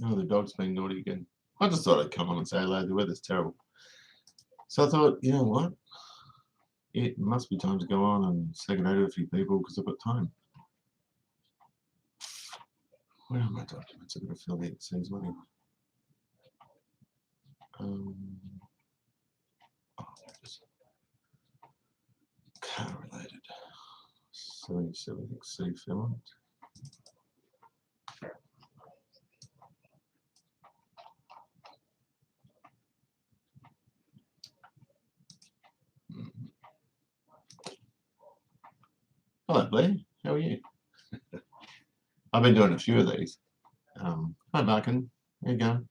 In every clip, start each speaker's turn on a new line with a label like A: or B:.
A: Oh, the dog's been naughty again. I just thought I'd come on and say hello. The weather's terrible. So I thought, you know what? It must be time to go on and say good day to a few people because I've got time. Where are my documents? I've got to fill the X's money. Oh, car related. 77 XC filament. Hello, Blair. How are you? I've been doing a few of these. Hi, Markin. How you going?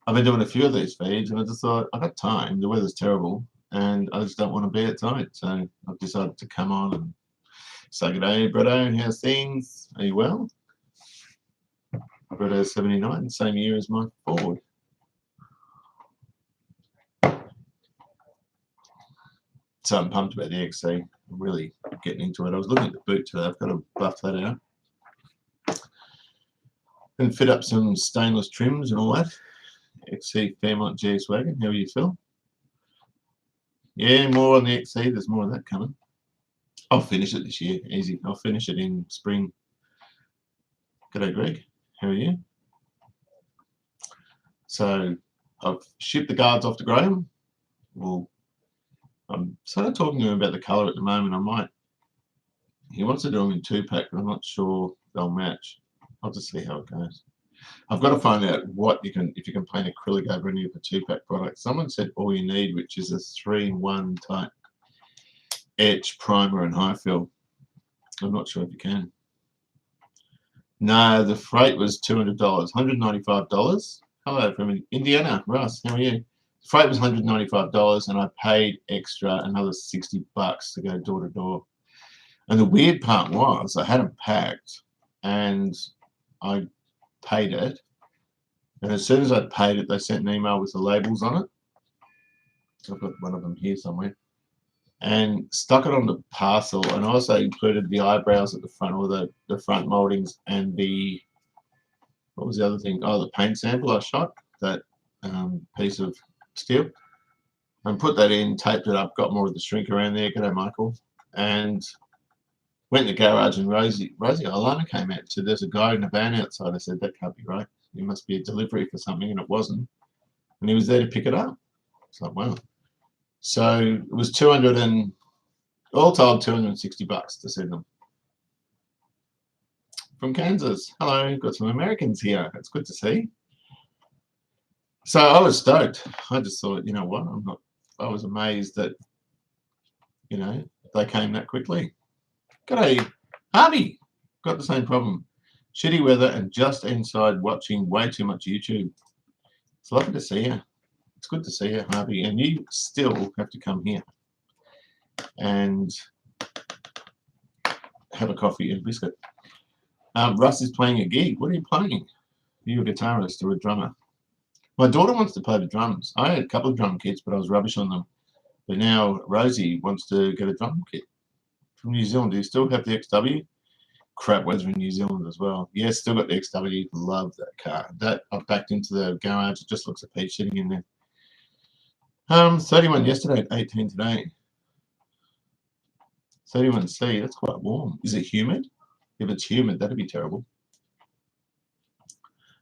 A: I've been doing a few of these feeds, and I just thought I've got time. The weather's terrible, and I just don't want to be outside. So I've decided to come on and say good day, Bretto. How's things? Are you well? Bretto 79, same year as my Ford. So I'm pumped about the XC. I'm really getting into it. I was looking at the boot today. I've got to buff that out and fit up some stainless trims and all that. XC Fairmont GS Wagon. How are you, Phil? Yeah, more on the XC. There's more of that coming. I'll finish it this year. Easy. I'll finish it in spring. G'day, Greg. How are you? So I've shipped the guards off to Graham. Well, I'm sort of talking to him about the colour at the moment. I might. He wants to do them in 2-pack, but I'm not sure they'll match. I'll just see how it goes. I've got to find out what you can, if you can paint acrylic over any of the 2-pack products. Someone said all you need, which is a 3-in-1 type etch, primer, and high fill. I'm not sure if you can. No, the freight was $200, $195. Hello from Indiana, Russ. How are you? The freight was $195, and I paid extra another $60 to go door to door. And the weird part was I had them packed, and I paid it. And as soon as I paid it, they sent an email with the labels on it. I've got one of them here somewhere. And stuck it on the parcel, and also included the eyebrows at the front, or the front moldings, and the, what was the other thing? Oh, the paint sample I shot, that piece of steel. And put that in, taped it up, got more of the shrink around there. G'day, Michael. And went in the garage, and Rosie Alana came out and said, there's a guy in a van outside. I said, that can't be right. It must be a delivery for something, and it wasn't. And he was there to pick it up. It's like, wow. So it was all told, $260 to send them. From Kansas. Hello, got some Americans here. It's good to see. So I was stoked. I just thought, you know what? I was amazed that, they came that quickly. G'day, Harvey. Got the same problem. Shitty weather and just inside watching way too much YouTube. It's lovely to see you. It's good to see you, Harvey. And you still have to come here and have a coffee and a biscuit. Russ is playing a gig. What are you playing? Are you a guitarist or a drummer? My daughter wants to play the drums. I had a couple of drum kits, but I was rubbish on them. But now Rosie wants to get a drum kit from New Zealand. Do you still have the XW? Crap weather in New Zealand as well. Yes, still got the XW. Love that car. That I've backed into the garage. It just looks a peach sitting in there. 31 yesterday, 18 today. 31C, that's quite warm. Is it humid? If it's humid, that'd be terrible.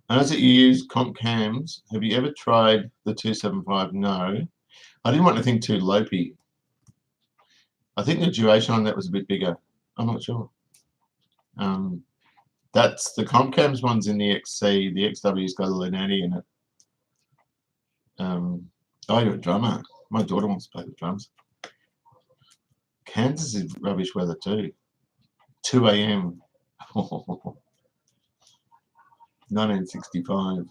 A: I know that you use comp cams. Have you ever tried the 275? No. I didn't want anything too lopey. I think the duration on that was a bit bigger. I'm not sure. That's the comp cams one's in the XC. The XW's got a Lenati in it. Oh, you're a drummer. My daughter wants to play the drums. Kansas is rubbish weather too. 2 a.m. 1965.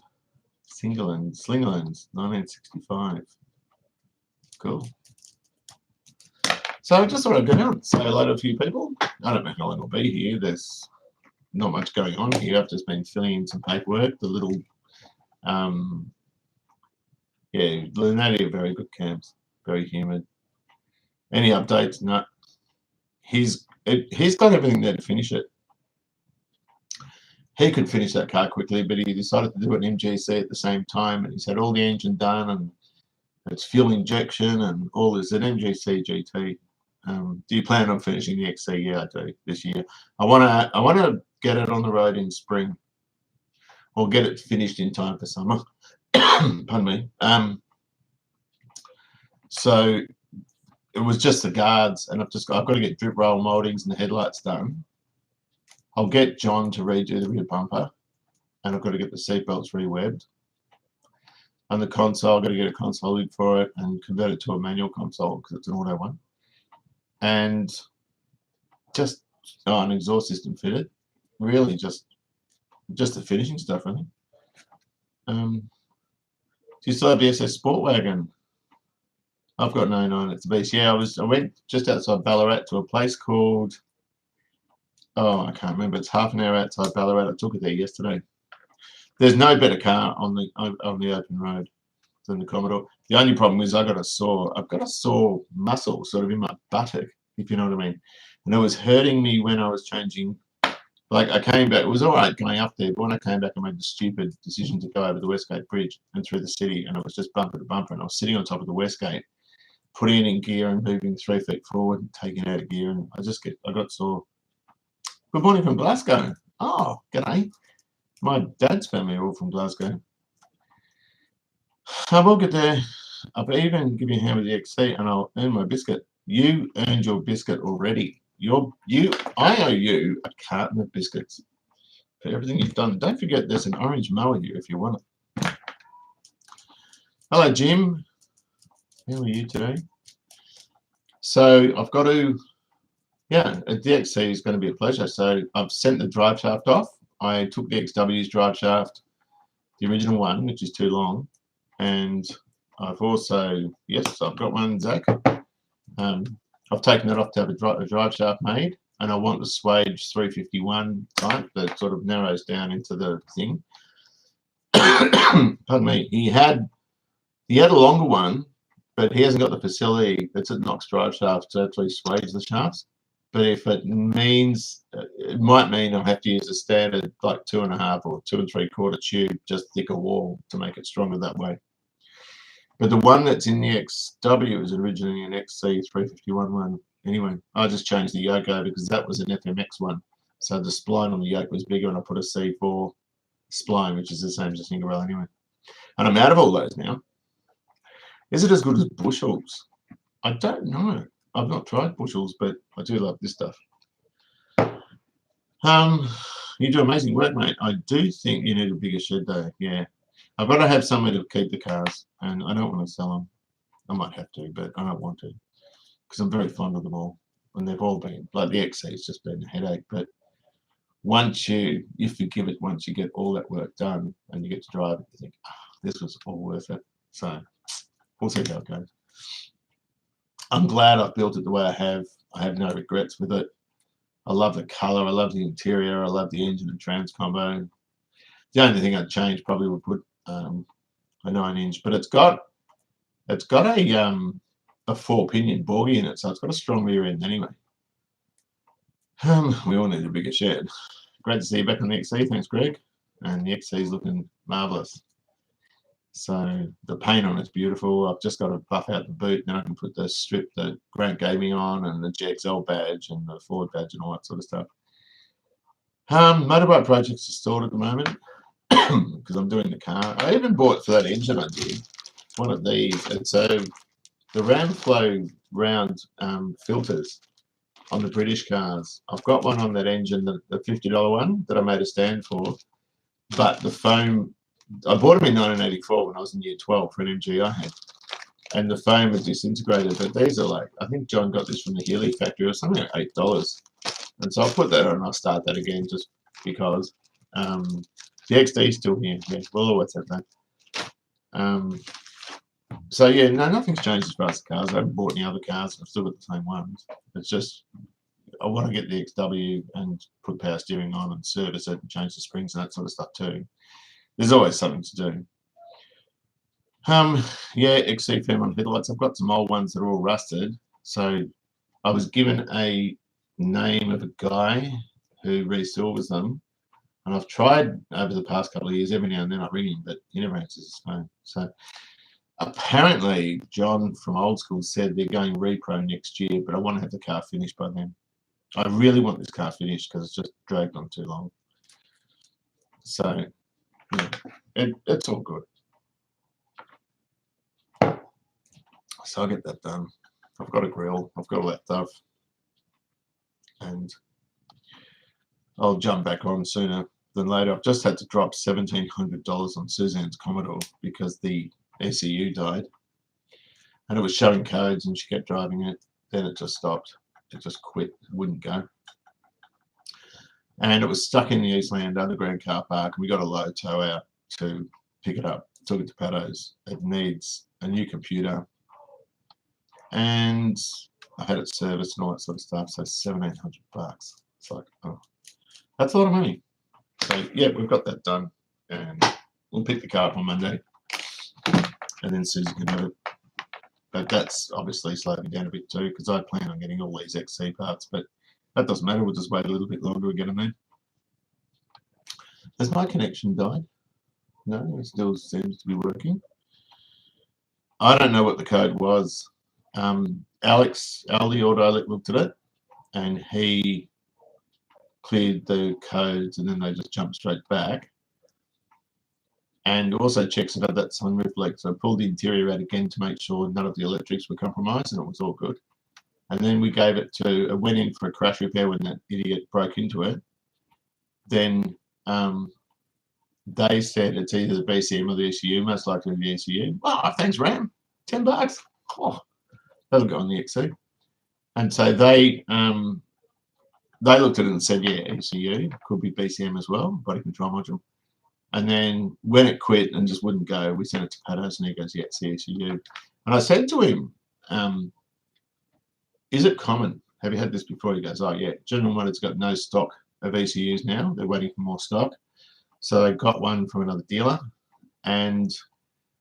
A: Slingerlands, 1965. Cool. So I just thought I'd go down and say hello to a few people. I don't know how long I'll be here. There's not much going on here. I've just been filling in some paperwork. The little, Lunati are very good camps. Very humid. Any updates? No. He's got everything there to finish it. he could finish that car quickly, but he decided to do an MGC at the same time, and he's had all the engine done, and it's fuel injection and all this. An MGC GT. Do you plan on finishing the XC? Yeah, I do this year. I want to get it on the road in spring, or get it finished in time for summer. Pardon me. So it was just the guards, and I've got to get drip roll moldings and the headlights done. I'll get John to redo the rear bumper, and I've got to get the seatbelts rewebbed. And the console, I've got to get a console lid for it and convert it to a manual console because it's an auto one. And just an exhaust system fitted. Really, just the finishing stuff, I think. Do you still have the SS Sport Wagon? I've got no 09. It's a beast. Yeah, I went just outside Ballarat to a place called, oh, I can't remember. It's half an hour outside Ballarat. I took it there yesterday. There's no better car on the open road than the Commodore. The only problem is I've got a sore muscle sort of in my buttock, if you know what I mean. And it was hurting me when I was changing. Like, I came back, it was all right going up there, but when I came back, I made the stupid decision to go over the Westgate Bridge and through the city, and it was just bumper to bumper, and I was sitting on top of the Westgate, putting it in gear and moving 3 feet forward and taking it out of gear, and I got sore. Good morning from Glasgow. Oh, g'day. My dad's family are all from Glasgow. I will get there. I'll even give you a hand with the XC, and I'll earn my biscuit. You earned your biscuit already. I owe you a carton of biscuits for everything you've done. Don't forget there's an orange mower here if you want it. Hello, Jim. How are you today? So I've got to, yeah, a DXC is going to be a pleasure. So I've sent the drive shaft off. I took the XW's drive shaft, the original one, which is too long. And I've also, yes, I've got one, Zach. I've taken that off to have a drive shaft made, and I want the Swage 351 type that sort of narrows down into the thing. Pardon me. He had a longer one, but he hasn't got the facility that's at Knox drive shaft to actually swage the shafts. But if it means, it might mean I'll have to use a standard like 2.5 or 2 3/4 tube, just thicker wall to make it stronger that way. But the one that's in the XW was originally an XC 351 one. Anyway, I just changed the yoke over because that was an FMX one. So the spline on the yoke was bigger, and I put a C4 spline, which is the same as a Cinderella anyway. And I'm out of all those now. Is it as good as Bushels? I don't know. I've not tried Bushels, but I do love this stuff. You do amazing work, mate. I do think you need a bigger shed, though. Yeah. I've got to have somewhere to keep the cars, and I don't want to sell them. I might have to, but I don't want to because I'm very fond of them all, and they've all been, like the XC's just been a headache. But once you forgive it, once you get all that work done and you get to drive it, you think, this was all worth it. So we'll see how it goes. I'm glad I've built it the way I have. I have no regrets with it. I love the color. I love the interior. I love the engine and trans combo. The only thing I'd change probably would put a 9-inch, but it's got a 4-pinion bogie in it, so it's got a strong rear end anyway. We all need a bigger shed. Great to see you back on the XC. Thanks, Greg. And the XC is looking marvelous. So the paint on it's beautiful. I've just got to buff out the boot, then I can put the strip that Grant gave me on, and the GXL badge and the Ford badge and all that sort of stuff. Motorbike projects are stalled at the moment because I'm doing the car. I even bought for that engine I did one of these. It's the Ramflow round filters on the British cars. I've got one on that engine, the $50 one that I made a stand for, but the foam, I bought them in 1984 when I was in year 12 for an MG I had, and the foam was disintegrated. But these are like, I think John got this from the Healy factory or something like $8. And so I'll put that on and I'll start that again just because. The XD is still here. Yeah, we'll always have that. So yeah, no, nothing's changed as far as the cars. I haven't bought any other cars. I've still got the same ones. It's just I want to get the XW and put power steering on and service it and change the springs and that sort of stuff too. There's always something to do. Yeah, XC Fairmont headlights. I've got some old ones that are all rusted. So I was given a name of a guy who resilvers them, And I've tried over the past couple of years, every now and then I ring him, but he never answers his phone. So apparently John from Old School said they're going repro next year, but I want to have the car finished by then. I really want this car finished because it's just dragged on too long. So yeah, it's all good. So I'll get that done. I've got a grill, I've got all that stuff, and I'll jump back on sooner than later. I've just had to drop $1,700 on Suzanne's Commodore because the ECU died, and it was showing codes and she kept driving it. Then it just stopped. It just quit. It wouldn't go. And it was stuck in the Eastland Underground car park, and we got a low tow out to pick it up. Took it to Paddo's. It needs a new computer, and I had it serviced and all that sort of stuff. So $1,700. It's like, oh, that's a lot of money. So yeah, we've got that done, and we'll pick the car up on Monday, and then Susie can have it. But that's obviously slowed me down a bit too, because I plan on getting all these XC parts, but that doesn't matter. We'll just wait a little bit longer and get them there. Has my connection died? No, it still seems to be working. I don't know what the code was. Alex, Aldi Auto looked at it, and he cleared the codes, and then they just jumped straight back. And also checks about that sunroof leak. So I pulled the interior out again to make sure none of the electrics were compromised, and it was all good. And then we gave it to, it went in for a crash repair when that idiot broke into it. Then they said it's either the BCM or the ECU, most likely the ECU. Oh, thanks, Ram. $10. Oh, that'll go on the XC. And so they looked at it and said, yeah, ECU, could be BCM as well, body control module. And then when it quit and just wouldn't go, we sent it to Paddo's, and he goes, yeah, it's the ECU. And I said to him, is it common? Have you had this before? He goes, oh, yeah. General Motors got no stock of ECUs now. They're waiting for more stock. So they got one from another dealer. And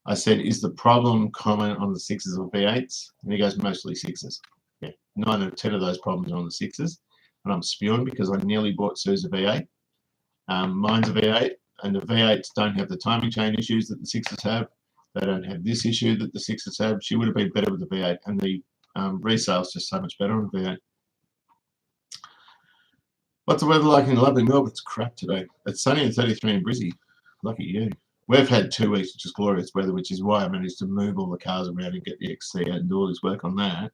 A: I said, is the problem common on the 6s or V8s? And he goes, mostly 6s. Yeah, 9 out of 10 of those problems are on the 6s. And I'm spewing because I nearly bought Sue's a V8. Mine's a V8, and the V8s don't have the timing chain issues that the 6s have. They don't have this issue that the 6s have. She would have been better with the V8, and the resale's just so much better on the V8. What's the weather like in lovely Melbourne? It's crap today. It's sunny and 33 in Brizzy. Lucky you. We've had 2 weeks of just glorious weather, which is why I managed to move all the cars around and get the XC out and do all this work on that.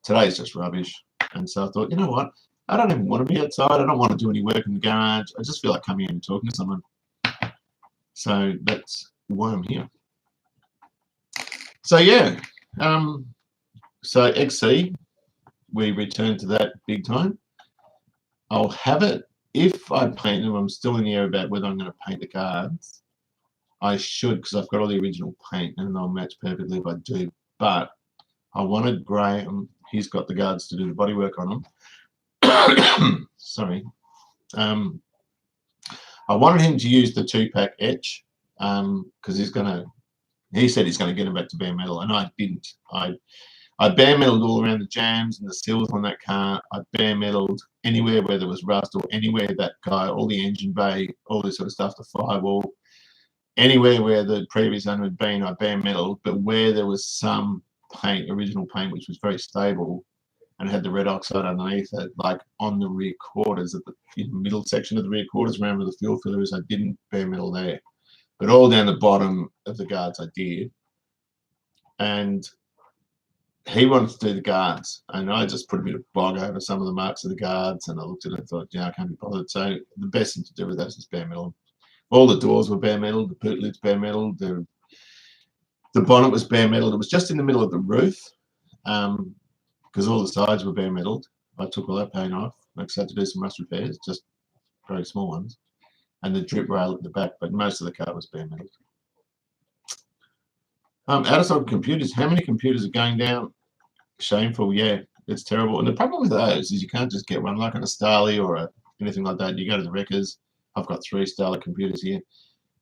A: Today's just rubbish. And so I thought, you know what? I don't even want to be outside. I don't want to do any work in the garage. I just feel like coming in and talking to someone. So that's why I'm here. So yeah. So XC, we return to that big time. I'll have it, if I paint them, I'm still in the air about whether I'm going to paint the cards. I should, because I've got all the original paint and they'll match perfectly if I do. But I wanted Graham, he's got the guards to do the bodywork on them. Sorry. I wanted him to use the 2-pack etch because he said he's going to get him back to bare metal, and I didn't. I bare metaled all around the jams and the sills on that car. I bare metaled anywhere where there was rust, or anywhere that guy, all the engine bay, all this sort of stuff, the firewall, anywhere where the previous owner had been, I bare metaled. But where there was some paint, original paint, which was very stable and had the red oxide underneath it, like on the rear quarters, in the middle section of the rear quarters, around where the fuel filler is, I didn't bare metal there. But all down the bottom of the guards I did. And he wanted to do the guards, and I just put a bit of bog over some of the marks of the guards, and I looked at it and thought, yeah, I can't be bothered. So the best thing to do with that is bare metal. All the doors were bare metal, the boot lid's bare metal, the bonnet was bare metal. It was just in the middle of the roof, because all the sides were bare metaled. I took all that paint off. I just had to do some rust repairs, just very small ones, and the drip rail at the back, but most of the car was bare metal. Out-of-stock computers. How many computers are going down? Shameful, yeah. It's terrible. And the problem with those is you can't just get one like on a Starly or anything like that. You go to the wreckers. I've got 3 Starly computers here.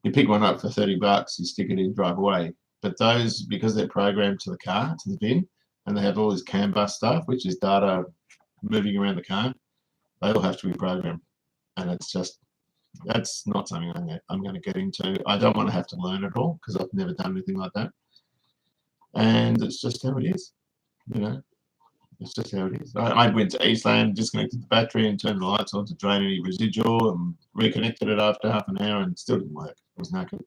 A: You pick one up for $30, you stick it in, drive away. But those, because they're programmed to the car, to the bin, and they have all this CAN bus stuff, which is data moving around the car, they all have to be programmed. And it's just That's not something I'm going to get into. I don't want to have to learn it all because I've never done anything like that. And it's just how it is, you know. It's just how it is. I went to Eastland, disconnected the battery and turned the lights on to drain any residual and reconnected it after half an hour and still didn't work. It was knackered.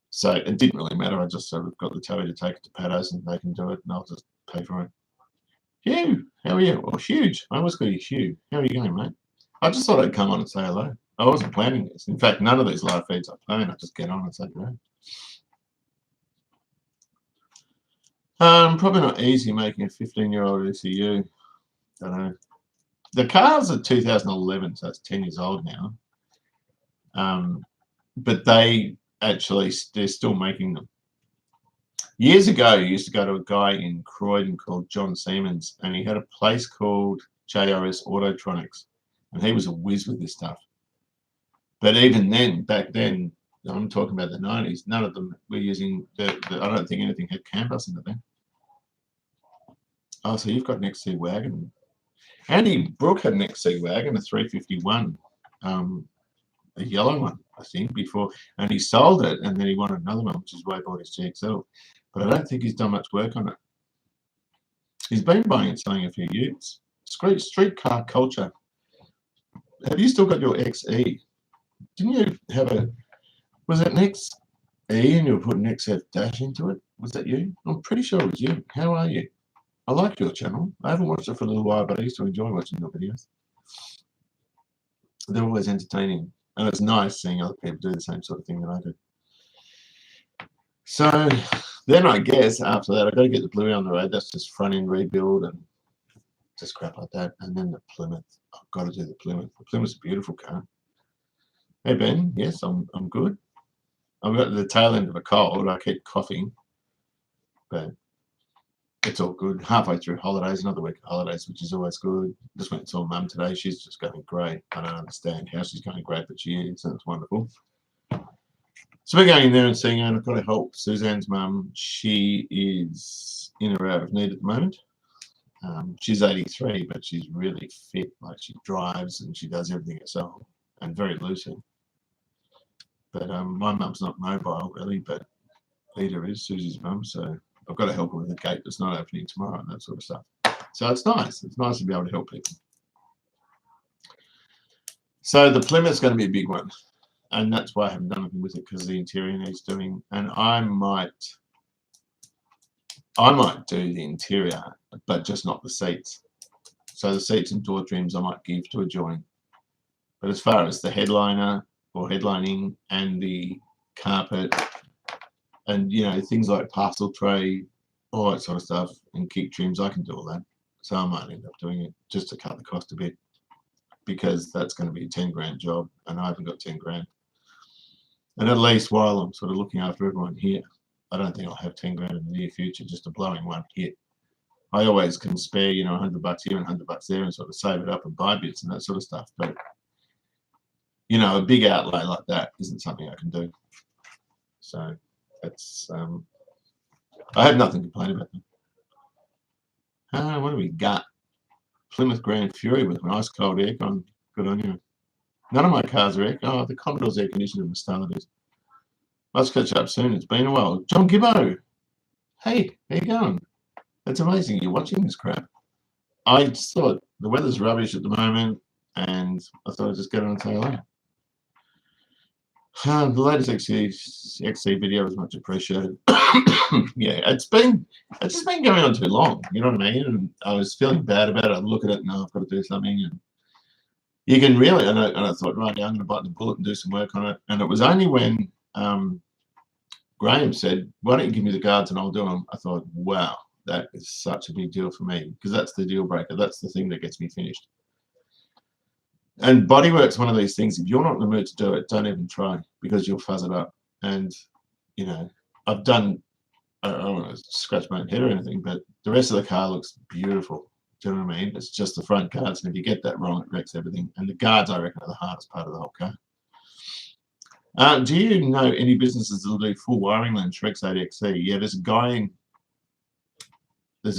A: So it didn't really matter. I just sort of got the tower to take it to Pados and they can do it and I'll just pay for it. Hugh, how are you? Oh, Huge. I always call you Hugh. How are you going, mate? I just thought I'd come on and say hello. I wasn't planning this. In fact, none of these live feeds I plan. I just get on and say hello. Probably not easy making a 15-year-old ECU. Don't know. The cars are 2011, so it's 10 years old now. But they're still making them. Years ago, I used to go to a guy in Croydon called John Siemens, and he had a place called JRS Autotronics, and he was a whiz with this stuff. But even then, back then, I'm talking about the 90s, none of them were using I don't think anything had CAN bus in it then. Oh, so you've got an XC wagon. Andy Brooke had an XC wagon, a 351, a yellow one, I think, before, and he sold it, and then he wanted another one, which is why he bought his GXL. But I don't think he's done much work on it. He's been buying and selling a few utes. Street car culture. Have you still got your XE? Didn't you have was it an XE and you were putting XF dash into it? Was that you? I'm pretty sure it was you. How are you? I like your channel. I haven't watched it for a little while, but I used to enjoy watching your videos. They're always entertaining. And it's nice seeing other people do the same sort of thing that I do. So then I guess after that, I've got to get the Bluey on the road. That's just front end rebuild and just crap like that. And then the Plymouth. I've got to do the Plymouth. The Plymouth's a beautiful car. Hey, Ben. Yes, I'm good. I've got the tail end of a cold. I keep coughing. But it's all good. Halfway through holidays, another week of holidays, which is always good. Just went and saw Mum today. She's just going great. I don't understand how she's going great, but she is, and it's wonderful. So we're going in there and seeing her, and I've got to help Suzanne's mum. She is in or out of need at the moment. She's 83, but she's really fit. Like, she drives and she does everything herself, and very lucid. But my mum's not mobile, really, but Peter is, Susie's mum, so I've got to help her with the gate that's not opening tomorrow and that sort of stuff. So it's nice. It's nice to be able to help people. So the Plymouth's going to be a big one. And that's why I haven't done anything with it, because the interior needs doing. And I might do the interior, but just not the seats. So the seats and door trims I might give to a joint. But as far as the headliner or headlining and the carpet and, you know, things like parcel tray, all that sort of stuff, and kick trims, I can do all that. So I might end up doing it just to cut the cost a bit, because that's going to be a 10 grand job and I haven't got 10 grand. And at least while I'm sort of looking after everyone here, I don't think I'll have 10 grand in the near future just to blow in one hit. I always can spare, you know, $100 here and $100 there and sort of save it up and buy bits and that sort of stuff. But, you know, a big outlay like that isn't something I can do. So that's, I have nothing to complain about them. What do we got? Plymouth Grand Fury with an ice cold aircon. Good on you. None of my cars are air. The Commodore's air conditioned and the Starlet is. Let's catch up soon. It's been a while. John Gibbo. Hey, how you going? That's amazing. You're watching this crap. I just thought the weather's rubbish at the moment, and I thought I'd just get on and say hello. The latest XC video was much appreciated. Yeah, it's just been going on too long. You know what I mean? And I was feeling bad about it. I look at it and I've got to do something. And you can really, and I thought, right, yeah, I'm going to bite the bullet and do some work on it. And it was only when Graham said, why don't you give me the guards and I'll do them? I thought, wow, that is such a big deal for me, because that's the deal breaker. That's the thing that gets me finished. And bodywork's one of these things. If you're not in the mood to do it, don't even try, because you'll fuzz it up. And, you know, I've done, I don't want to scratch my head or anything, but the rest of the car looks beautiful. Do you know what I mean? It's just the front guards, and if you get that wrong, it wrecks everything. And the guards, I reckon, are the hardest part of the whole car. Do you know any businesses that will do full wiring lens for X8XE? Yeah, there's a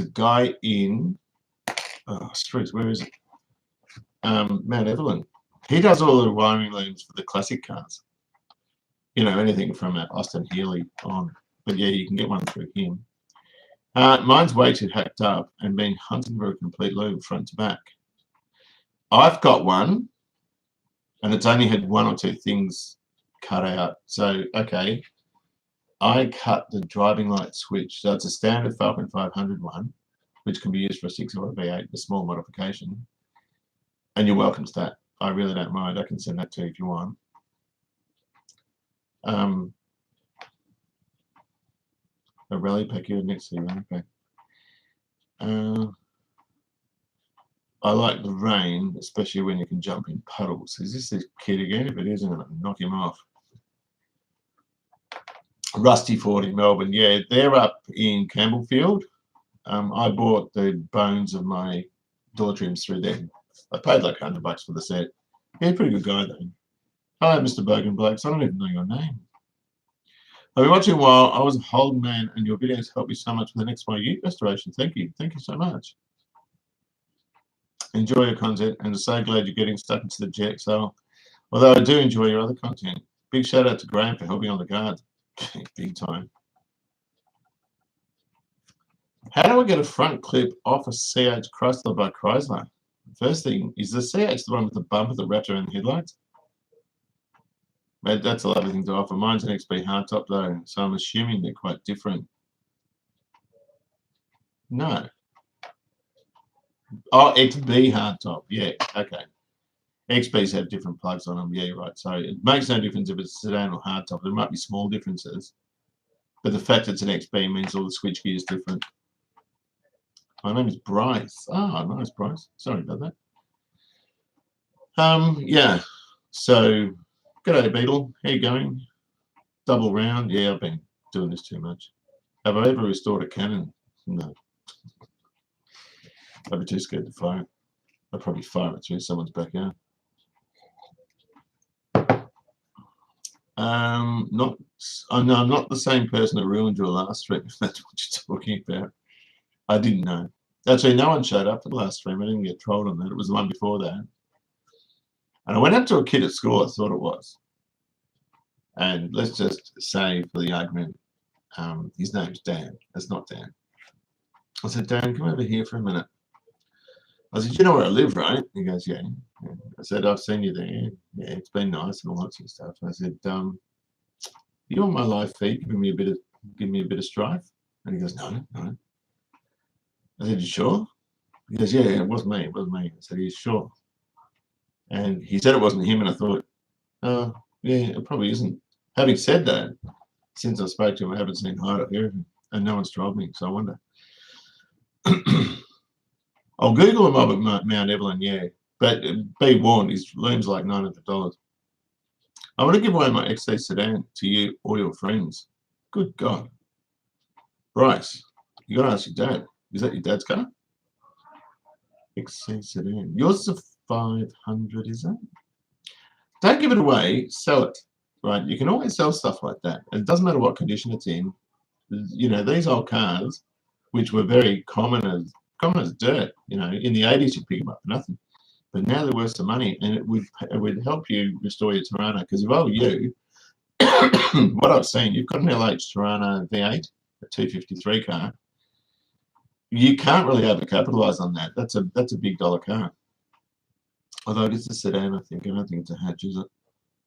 A: guy in, oh, streets, where is it? Mount Evelyn. He does all the wiring looms for the classic cars. You know, anything from Austin Healey on. But yeah, you can get one through him. Mine's way too hacked up and been hunting for a complete loom front to back. I've got one, and it's only had one or two things cut out. So, okay, I cut the driving light switch. So it's a standard 5.500 one, which can be used for a 6 or a V8, a small modification. And you're welcome to that. I really don't mind. I can send that to you if you want. A rally pack, you're next to the rally pack. I like the rain, especially when you can jump in puddles. Is this kid again? If it is, I'm going to knock him off. Rusty Ford in Melbourne. Yeah, they're up in Campbellfield. I bought the bones of my door trims through them. I paid like $100 for the set. He's a pretty good guy, though. Hello, Mr. Bogan Blakes. I don't even know your name. I've been watching a while. I was a Holden man, and your videos helped me so much with the next my Ute restoration. Thank you. Thank you so much. Enjoy your content, and I'm so glad you're getting stuck into the GXL. Although I do enjoy your other content. Big shout out to Graham for helping on the guard. Big time. How do I get a front clip off a CH Chrysler by Chrysler? First thing, is the CH the one with the bumper that wraps around the headlights? That's a lovely thing to offer. Mine's an XB hardtop though, so I'm assuming they're quite different. No. Oh, XB hardtop. Yeah, okay. XBs have different plugs on them. Yeah, you're right. So it makes no difference if it's sedan or hardtop. There might be small differences, but the fact it's an XB means all the switch gear is different. My name is Bryce. Oh, nice, Bryce. Sorry about that. Yeah. So, g'day, Beetle. How you going? Double round. Yeah, I've been doing this too much. Have I ever restored a Canon? No. I'd be too scared to fire it. I'd probably fire it through someone's backyard. I'm not the same person that ruined your last stream, if that's what you're talking about. I didn't know. Actually, no one showed up for the last stream. I didn't get trolled on that. It was the one before that. And I went up to a kid at school, I thought it was. And let's just say, for the argument, his name's Dan. It's not Dan. I said, Dan, come over here for a minute. I said, you know where I live, right? He goes, yeah. I said, I've seen you there. Yeah, it's been nice and all that sort of stuff. I said, you on my live feed giving me a bit of strife? And he goes, no. I said, you sure? He goes, yeah, it wasn't me. It wasn't me. I said, are you sure? And he said it wasn't him, and I thought, oh, yeah, it probably isn't. Having said that, since I spoke to him, I haven't seen Hyde here, and no one's trolled me, so I wonder. I'll Google a mob at Mount Evelyn, yeah, but be warned, his loom's like $900. I want to give away my XC sedan to you or your friends. Good God. Bryce, you got to ask your dad. Is that your dad's car? XC sedan. Yours is a 500, is it? Don't give it away, sell it. Right? You can always sell stuff like that. It doesn't matter what condition it's in. You know, these old cars, which were very common as dirt, you know, in the 80s you'd pick them up for nothing. But now they're worth some money, and it would help you restore your Tirana. Because if I were you, what I've seen, you've got an LH Tirana V8, a 253 car. You can't really overcapitalise on that. That's a big dollar car. Although it is a sedan, I think. I don't think it's a hatch, is it?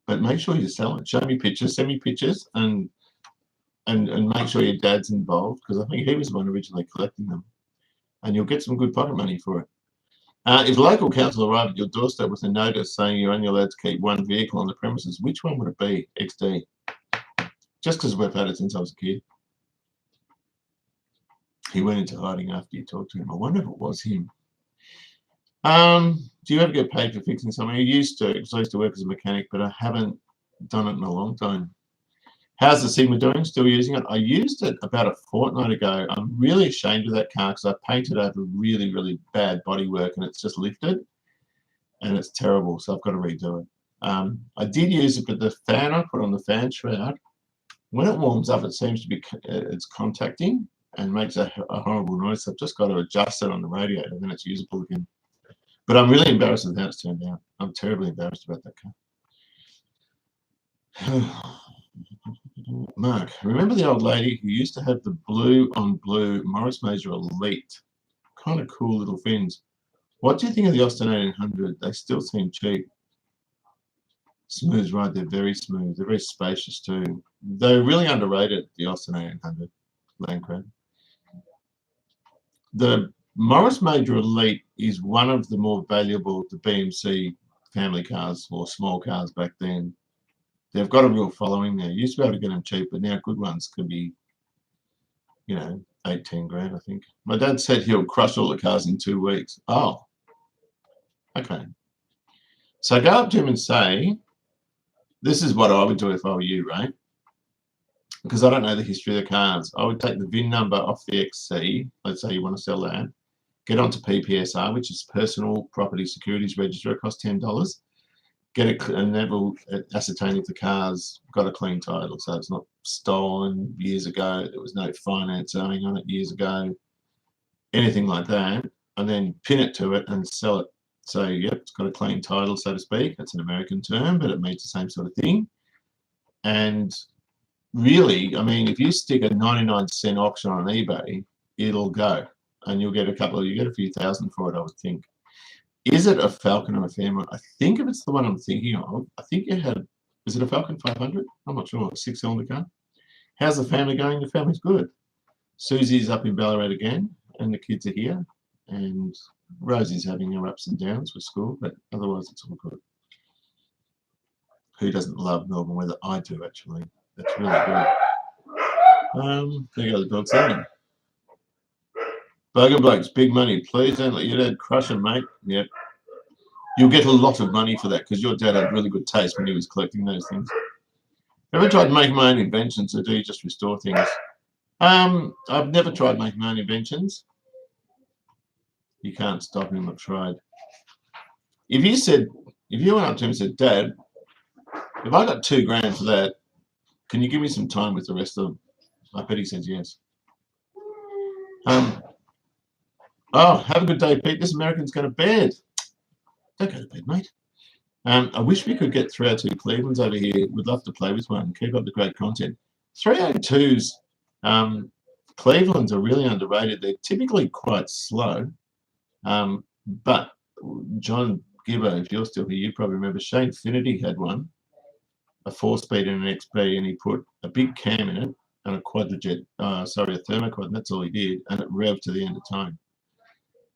A: But make sure you sell it. Show me pictures, send me pictures, and make sure your dad's involved, because I think he was the one originally collecting them. And you'll get some good pocket money for it. If local council arrived at your doorstep with a notice saying you're only allowed to keep one vehicle on the premises, which one would it be? XD. Just because we've had it since I was a kid. He went into hiding after you talked to him. I wonder if it was him. Do you ever get paid for fixing something? I used to, because I used to work as a mechanic, but I haven't done it in a long time. How's the Sigma doing? Still using it? I used it about a fortnight ago. I'm really ashamed of that car because I painted over really, really bad bodywork and it's just lifted and it's terrible. So I've got to redo it. I did use it, but the fan I put on the fan shroud, when it warms up, it seems to be it's contacting and makes a horrible noise. So I've just got to adjust it on the radiator, and then it's usable again. But I'm really embarrassed with how it's turned out. I'm terribly embarrassed about that car. Mark, remember the old lady who used to have the blue on blue Morris Major Elite? Kind of cool little fins. What do you think of the Austin 1800? They still seem cheap. Smooth, right? They're very smooth. They're very spacious too. They're really underrated, the Austin 1800 Landcrab. The Morris Major Elite is one of the more valuable the BMC family cars or small cars back then. They've got a real following there. You used to be able to get them cheap, but now good ones can be, 8-10 grand, I think. My dad said he'll crush all the cars in 2 weeks. Oh, okay. So go up to him and say, this is what I would do if I were you, right? Because I don't know the history of the cars. I would take the VIN number off the XC. Let's say you want to sell that. Get onto PPSR, which is Personal Property Securities Register. It costs $10. Get it, and that will ascertain if the car's got a clean title, so it's not stolen years ago. There was no finance owing on it years ago, anything like that, and then pin it to it and sell it. So, yep, it's got a clean title, so to speak. It's an American term, but it means the same sort of thing. And really, I mean, if you stick a 99-cent auction on eBay, it'll go, and you get a few thousand for it, I would think. Is it a Falcon or a Family? I think if it's the one I'm thinking of, I think is it a Falcon 500? I'm not sure. A 6-cylinder car. How's the family going? The family's good. Susie's up in Ballarat again, and the kids are here. And Rosie's having her ups and downs with school, but otherwise it's all good. Who doesn't love Melbourne weather? I do, actually. That's really good. There you go, the dog's there. Bogan Blokes, big money. Please don't let your dad crush him, mate. Yep. You'll get a lot of money for that because your dad had really good taste when he was collecting those things. Ever tried making my own inventions, or do you just restore things? I've never tried making my own inventions. You can't stop him. I've tried. If you went up to him and said, Dad, if I got $2 grand for that, can you give me some time with the rest of them? I bet he says yes. Oh, have a good day, Pete. This American's going to bed. Don't go to bed, mate. I wish we could get 302 Clevelands over here. We'd love to play with one. Keep up the great content. 302s, Clevelands are really underrated. They're typically quite slow. But John Gibbo, if you're still here, you probably remember Shane Finity had one, a 4-speed and an XP, and he put a big cam in it and a quadrijet, a thermoquad, and that's all he did, and it revved to the end of time.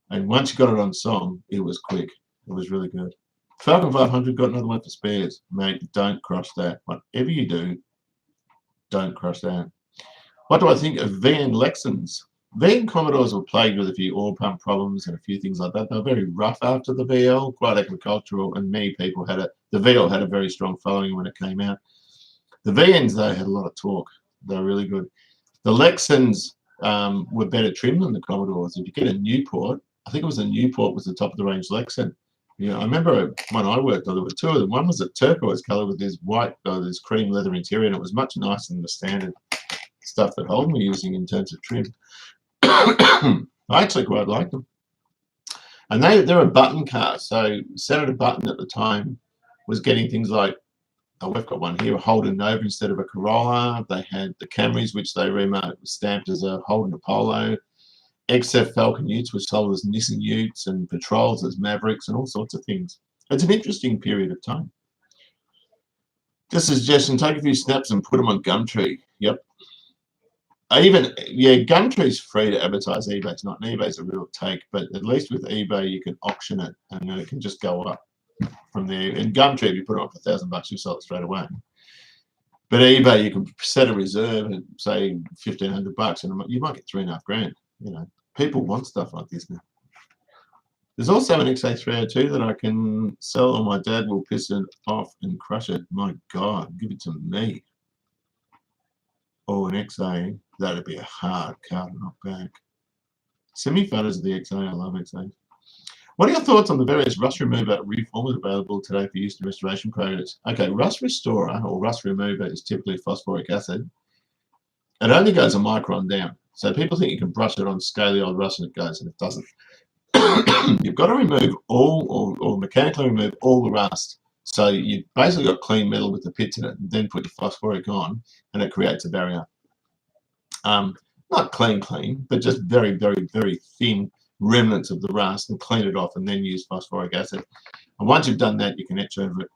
A: And once you got it on song, it was quick. It was really good. Falcon 500 got another one for spares. Mate, don't crush that. Whatever you do, don't crush that. What do I think of VN Lexans? VN Commodores were plagued with a few oil pump problems and a few things like that. They were very rough after the VL, quite agricultural, and many people had it. The VL had a very strong following when it came out. The VNs, though, had a lot of torque. They were really good. The Lexans were better trim than the Commodores. If you get a Newport, I think it was a Newport was the top of the range Lexan. I remember when I worked on, there were 2 of them. One was a turquoise color with this white, this cream leather interior, and it was much nicer than the standard stuff that Holden were using in terms of trim. I actually quite liked them. And they're a Button car. So Senator Button at the time was getting things like, we've got one here, a Holden Nova instead of a Corolla. They had the Camrys, which they stamped as a Holden Apollo. XF Falcon Utes were sold as Nissan Utes, and Patrols as Mavericks, and all sorts of things. It's an interesting period of time. Just a suggestion, take a few snaps and put them on Gumtree. Yep. Gumtree's free to advertise. eBay's not. And eBay's a real take, but at least with eBay, you can auction it, and then it can just go up from there. And Gumtree, if you put it on for $1,000, you sell it straight away. But eBay, you can set a reserve and say $1,500, and you might get $3.5 grand. People want stuff like this now. There's also an XA302 that I can sell, or my dad will piss it off and crush it. My God, give it to me. Or an XA, that'd be a hard car to knock back. Semi-photos of the XA, I love XA. What are your thoughts on the various rust remover reformers available today for use in restoration projects? Okay, rust restorer or rust remover is typically phosphoric acid. It only goes a micron down. So people think you can brush it on scaly old rust and it goes, and it doesn't. you've got to remove all or mechanically remove all the rust. So you've basically got clean metal with the pits in it, and then put your phosphoric on, and it creates a barrier. Not clean, but just very, very, very thin remnants of the rust, and clean it off, and then use phosphoric acid. And once you've done that, you can etch over it.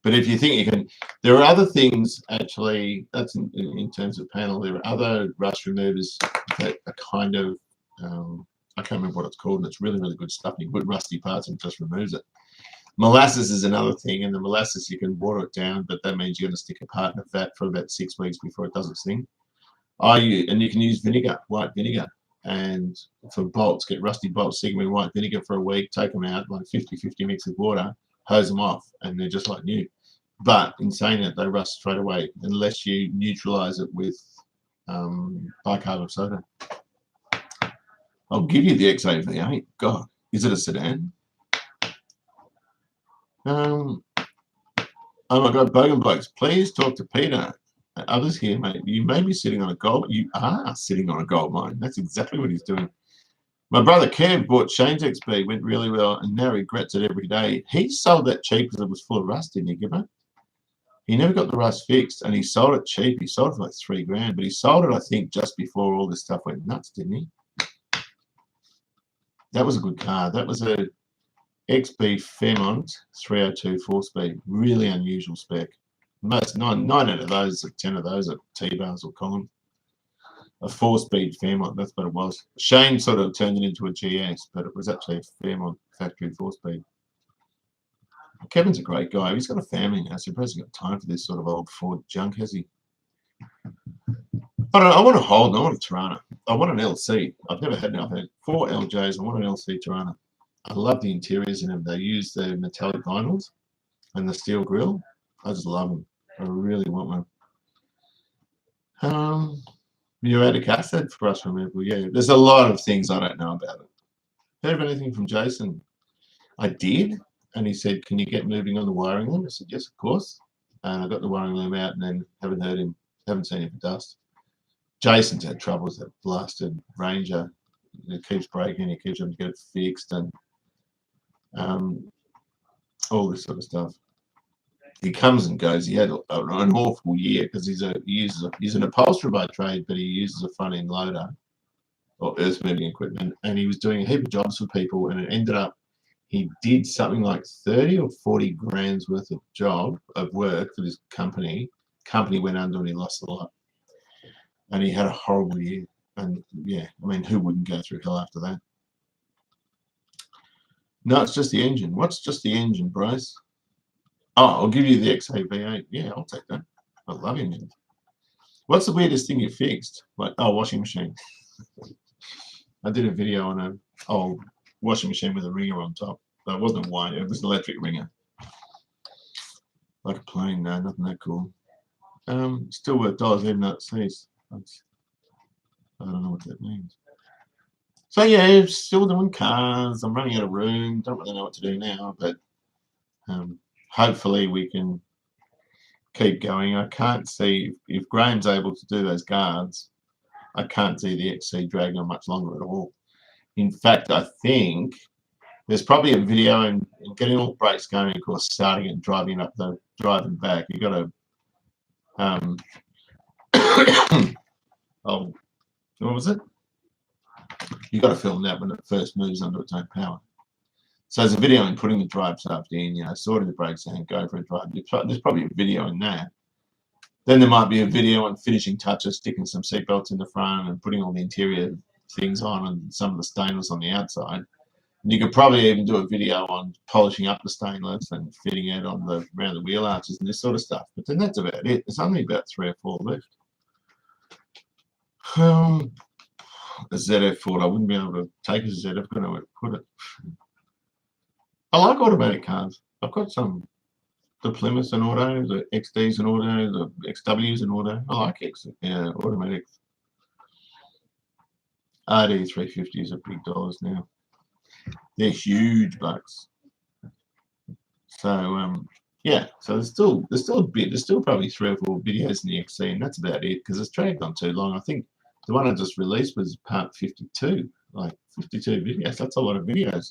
A: But if you think you can, there are other things actually. That's in terms of panel. There are other rust removers that are kind of I can't remember what it's called. And it's really, really good stuff. You put rusty parts and it just removes it. Molasses is another thing, and the molasses you can water it down, but that means you're going to stick a part in a vat for about 6 weeks before it does its thing. And you can use vinegar, white vinegar, and for bolts, get rusty bolts, stick them in white vinegar for a week, take them out, like 50-50 mix with water, hose them off, and they're just like new. But in saying that, they rust straight away unless you neutralize it with bicarbonate of soda. I'll give you the XAV8. God, is it a sedan? Oh my God, Bogan Blokes, please talk to Peter. Others here, mate. You may be sitting on a gold. You are sitting on a gold mine. That's exactly what he's doing. My brother Kev bought Shane's XB, went really well, and now regrets it every day. He sold that cheap because it was full of rust, didn't he, Gibber? He never got the rust fixed, and he sold it cheap. He sold it for like $3,000, but he sold it, I think, just before all this stuff went nuts, didn't he? That was a good car. That was a XB Fairmont 302 4-speed. Really unusual spec. Most 9 out of those, 10 of those are T-bars or column. A 4-speed Fairmont, that's what it was. Shane sort of turned it into a GS, but it was actually a Fairmont factory 4-speed. Kevin's a great guy. He's got a family now, so he hasn't got time for this sort of old Ford junk, has he? I don't know. I want a Holden. I want a Tirana. I want an LC. I've never had one. I've had 4 LJs. I want an LC Tirana. I love the interiors in them. They use the metallic vinyls and the steel grille. I just love them. I really want one. Muriatic acid for rust removal. Yeah, there's a lot of things I don't know about it. Heard of anything from Jason? I did, and he said, "Can you get moving on the wiring loom?" I said, "Yes, of course." And I got the wiring loom out, and then haven't heard him. Haven't seen him for dust. Jason's had troubles with that blasted Ranger. It keeps breaking. He keeps trying to get it fixed, and all this sort of stuff. He comes and goes. He had an awful year because he's an upholsterer by trade, but he uses a front end loader or earth moving equipment, and he was doing a heap of jobs for people, and it ended up he did something like 30 or 40 grand's worth of work for this company. Company went under, and he lost a lot, and he had a horrible year. And yeah, I mean, who wouldn't go through hell after that? No, it's just the engine. What's just the engine, Bryce? Oh, I'll give you the XAV8. Yeah, I'll take that. I love engines. What's the weirdest thing you fixed? Like, oh, washing machine. I did a video on an old washing machine with a ringer on top. But it wasn't white. It was an electric ringer. Like a plane. No, nothing that cool. Still worth dollars even though it ceased. I don't know what that means. So yeah, still doing cars. I'm running out of room. Don't really know what to do now, but hopefully we can keep going. I can't see if Graham's able to do those guards. I can't see the XC dragging on much longer at all. In fact, I think there's probably a video in getting all brakes going, of course, starting and driving back. You got to oh, what was it? You got to film that when it first moves under its own power. So there's a video in putting the drive shaft in, sorting the brakes and go for a drive. There's probably a video in that. Then there might be a video on finishing touches, sticking some seat belts in the front and putting all the interior things on and some of the stainless on the outside. And you could probably even do a video on polishing up the stainless and fitting it on around the wheel arches and this sort of stuff. But then that's about it. There's only about 3 or 4 left. A ZF Ford, I wouldn't be able to take a ZF, I don't know where to put it. I like automatic cars. I've got some, the Plymouths and auto, the XDs and auto, the XWs and auto. I like automatics. RD350s are big dollars now. They're huge bucks. So yeah, so there's still a bit. There's still probably 3 or 4 videos in the XC, and that's about it because it's dragged on too long. I think the one I just released was part 52. like 52 videos. That's a lot of videos.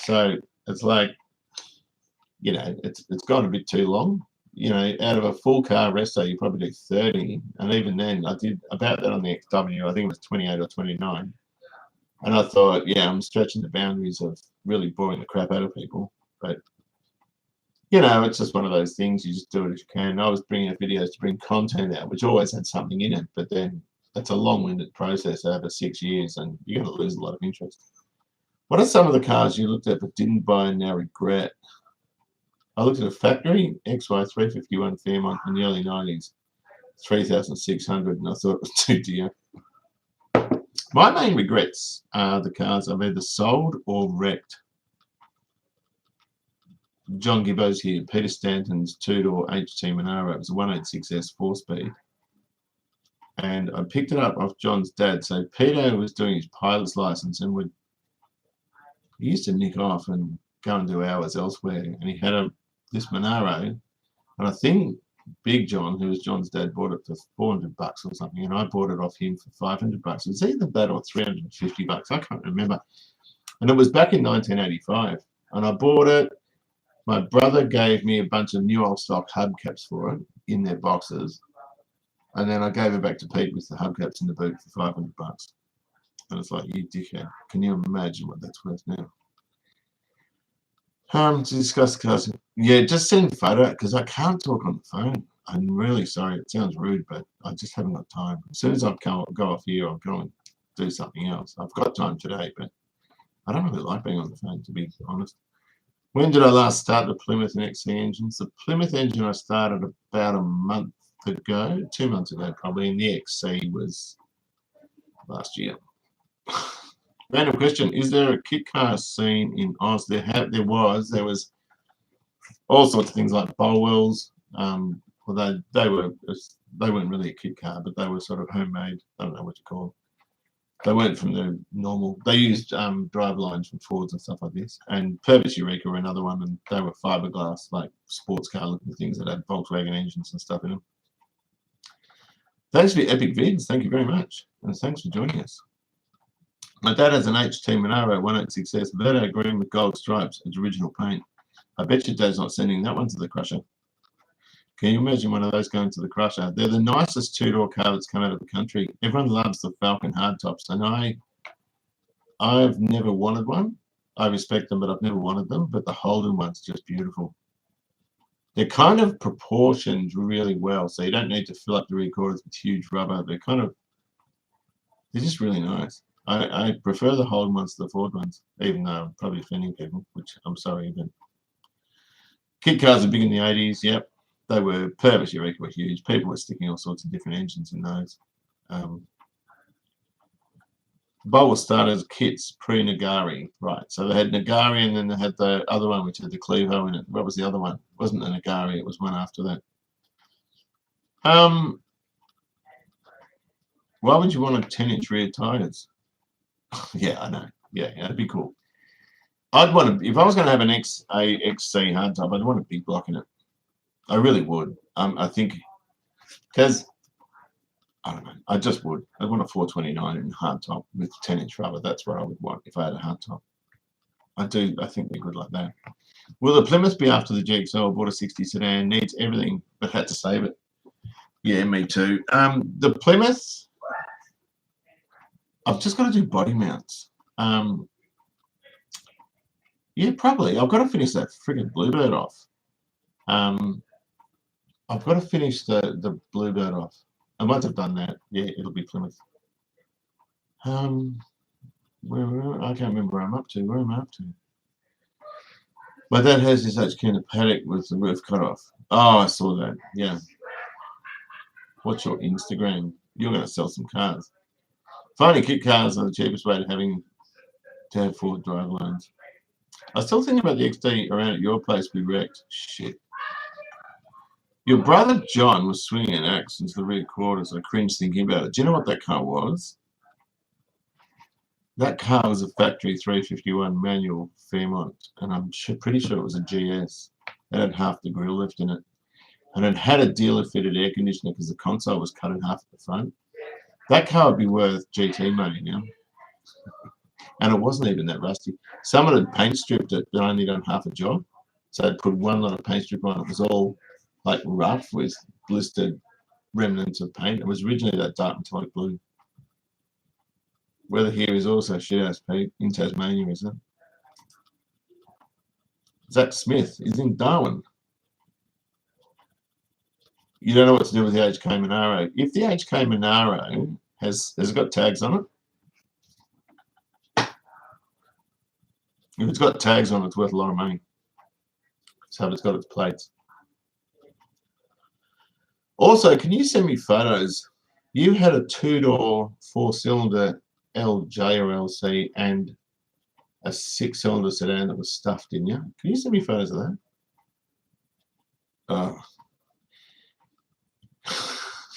A: So it's like, you know, it's gone a bit too long. You know, out of a full car resto, you probably do 30. And even then, I did about that on the XW. I think it was 28 or 29. And I thought, yeah, I'm stretching the boundaries of really boring the crap out of people. But, you know, it's just one of those things. You just do it as you can. I was bringing out videos to bring content out, which always had something in it. But then it's a long-winded process over 6 years, and you're going to lose a lot of interest. What are some of the cars you looked at but didn't buy and now regret? I looked at a factory XY351 Fairmont in the early 90s, 3,600, and I thought it was too dear. My main regrets are the cars I've either sold or wrecked. John Gibbo's here. Peter Stanton's two-door HT Monaro. It was a 186S 4-speed. And I picked it up off John's dad. So Peter was doing his pilot's license and he used to nick off and go and do hours elsewhere. And he had this Monaro. And I think Big John, who was John's dad, bought it for $400 or something. And I bought it off him for $500. It was either that or $350. I can't remember. And it was back in 1985. And I bought it. My brother gave me a bunch of new old stock hubcaps for it in their boxes. And then I gave it back to Pete with the hubcaps in the boot for $500. And it's like, you dickhead. Can you imagine what that's worth now? To discuss the cars. Yeah, just send photo because I can't talk on the phone. I'm really sorry. It sounds rude, but I just haven't got time. As soon as I go off here, I'll go and do something else. I've got time today, but I don't really like being on the phone, to be honest. When did I last start the Plymouth and XC engines? The Plymouth engine I started about a month ago, 2 months ago probably, and the XC was last year. Random question: is there a kit car scene in Oz? There was all sorts of things like Bolwells. Although they weren't really a kit car, but they were sort of homemade. I don't know what you call them. They weren't from the normal. They used drive lines from Fords and stuff like this. And Purvis Eureka were another one, and they were fiberglass, like sports car looking things that had Volkswagen engines and stuff in them. Thanks for your epic vids. Thank you very much, and thanks for joining us. My dad has an HT Monaro 186S Verde green with gold stripes. It's original paint. I bet your dad's not sending that one to the crusher. Can you imagine one of those going to the crusher? They're the nicest two-door car that's come out of the country. Everyone loves the Falcon hardtops, and I've never wanted one. I respect them, but I've never wanted them. But the Holden one's just beautiful. They're kind of proportioned really well, so you don't need to fill up the rear quarters with huge rubber. They're just really nice. I prefer the Holden ones to the Ford ones, even though I'm probably offending people, which I'm sorry. But kit cars are big in the 80s, yep. They were Purvis Eureka were huge. People were sticking all sorts of different engines in those. Bolwell started as kits pre-Nagari, right? So they had Nagari, and then they had the other one which had the Clevo in it. What was the other one? It wasn't the Nagari, it was one after that. Why would you want a 10-inch rear tires? Yeah, I know. Yeah, that'd be cool. I'd want to, if I was going to have an XC hardtop, I'd want a big block in it. I really would. I think, because I don't know, I just would. I'd want a 429 in hardtop with 10-inch rubber. That's what I would want if I had a hardtop. I think they're good like that. Will the Plymouth be after the GXO? I bought a 60 sedan, needs everything, but had to save it. Yeah, me too. The Plymouth, I've just got to do body mounts. Yeah, probably. I've got to finish that friggin' Bluebird off. I've got to finish the Bluebird off. And once I've done that, yeah, it'll be Plymouth. I can't remember where I'm up to. Where am I up to? My dad has his HQ in a paddock with the roof cut off. Oh, I saw that. Yeah. What's your Instagram? You're going to sell some cars. Finding kit cars are the cheapest way to have Ford drive lines. I still think about the XD around at your place we wrecked. Shit. Your brother John was swinging an axe into the rear quarters. I cringed thinking about it. Do you know what that car was? That car was a factory 351 manual Fairmont, and I'm pretty sure it was a GS. It had half the grille lift in it, and it had a dealer-fitted air conditioner because the console was cut in half at the front. That car would be worth GT money now. And it wasn't even that rusty. Someone had paint stripped it, but only done half a job. So I'd put one lot of paint strip on. It was all like rough with blistered remnants of paint. It was originally that dark metallic blue. Weather here is also shit ass Pete in Tasmania, isn't it? Zach Smith is in Darwin. You don't know what to do with the HK Monaro. If the HK Monaro has it got tags on it? If it's got tags on it, it's worth a lot of money. So it's got its plates. Also, can you send me photos? You had a 2-door, 4-cylinder LJ or LC and a 6-cylinder sedan that was stuffed, didn't you? Can you send me photos of that? Oh.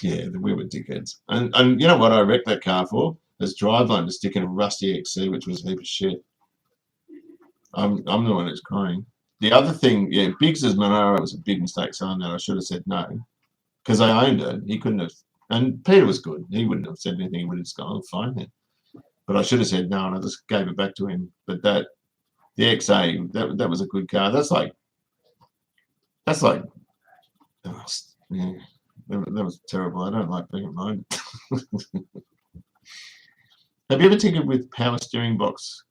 A: Yeah, we were dickheads. And you know what I wrecked that car for? This driveline to stick in a rusty XC, which was a heap of shit. I'm the one that's crying. The other thing, yeah, Biggs's Monaro was a big mistake selling that. I should have said no. Because I owned it. He couldn't have. And Peter was good. He wouldn't have said anything. He would have just gone, oh, fine then. But I should have said no, and I just gave it back to him. But the XA, that was a good car. That's like, oh, yeah. That was terrible. I don't like being reminded. Have you ever tinkered with power steering box?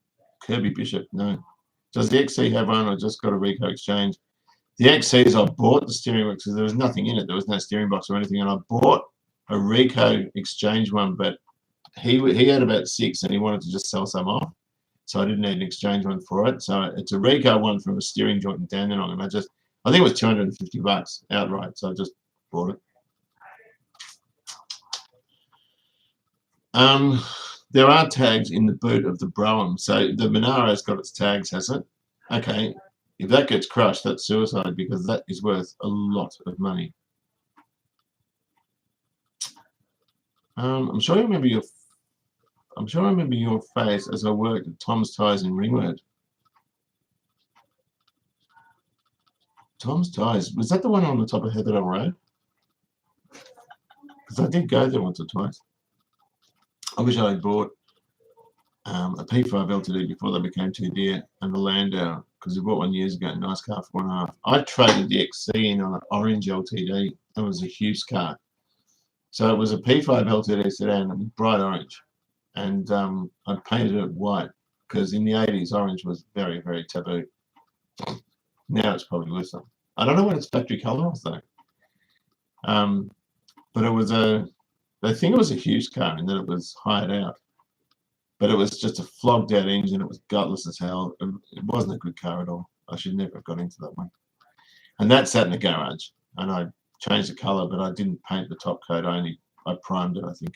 A: Kirby Bishop? No. Does the XC have one or just got a Rico exchange? The XCs, I bought the steering box because there was nothing in it. There was no steering box or anything. And I bought a Rico exchange one, but he had about 6 and he wanted to just sell some off. So I didn't need an exchange one for it. So it's a Rico one from a steering joint in Dandenong. And I think it was $250 outright. So I just bought it. There are tags in the boot of the Brougham. So the Monaro's got its tags, has it? Okay. If that gets crushed, that's suicide because that is worth a lot of money. I'm sure I remember your face as I worked at Tom's Tyres in Ringwood. Tom's Tyres, was that the one on the top of Heatherdale Road? Because I did go there once or twice. I wish I had bought a P5 LTD before they became too dear, and the Landau, because we bought one years ago, a nice car for 1.5. I traded the XC in on an orange LTD. It was a Hughes car. So it was a P5 LTD sedan, bright orange. And I painted it white, because in the 80s, orange was very, very taboo. Now it's probably worth something. I don't know what its factory colour was, though. But it was I think it was a Hughes car, and then it was hired out. But it was just a flogged out engine. It was gutless as hell. It wasn't a good car at all. I should never have got into that one. And that sat in the garage. And I changed the colour, but I didn't paint the top coat. I primed it, I think.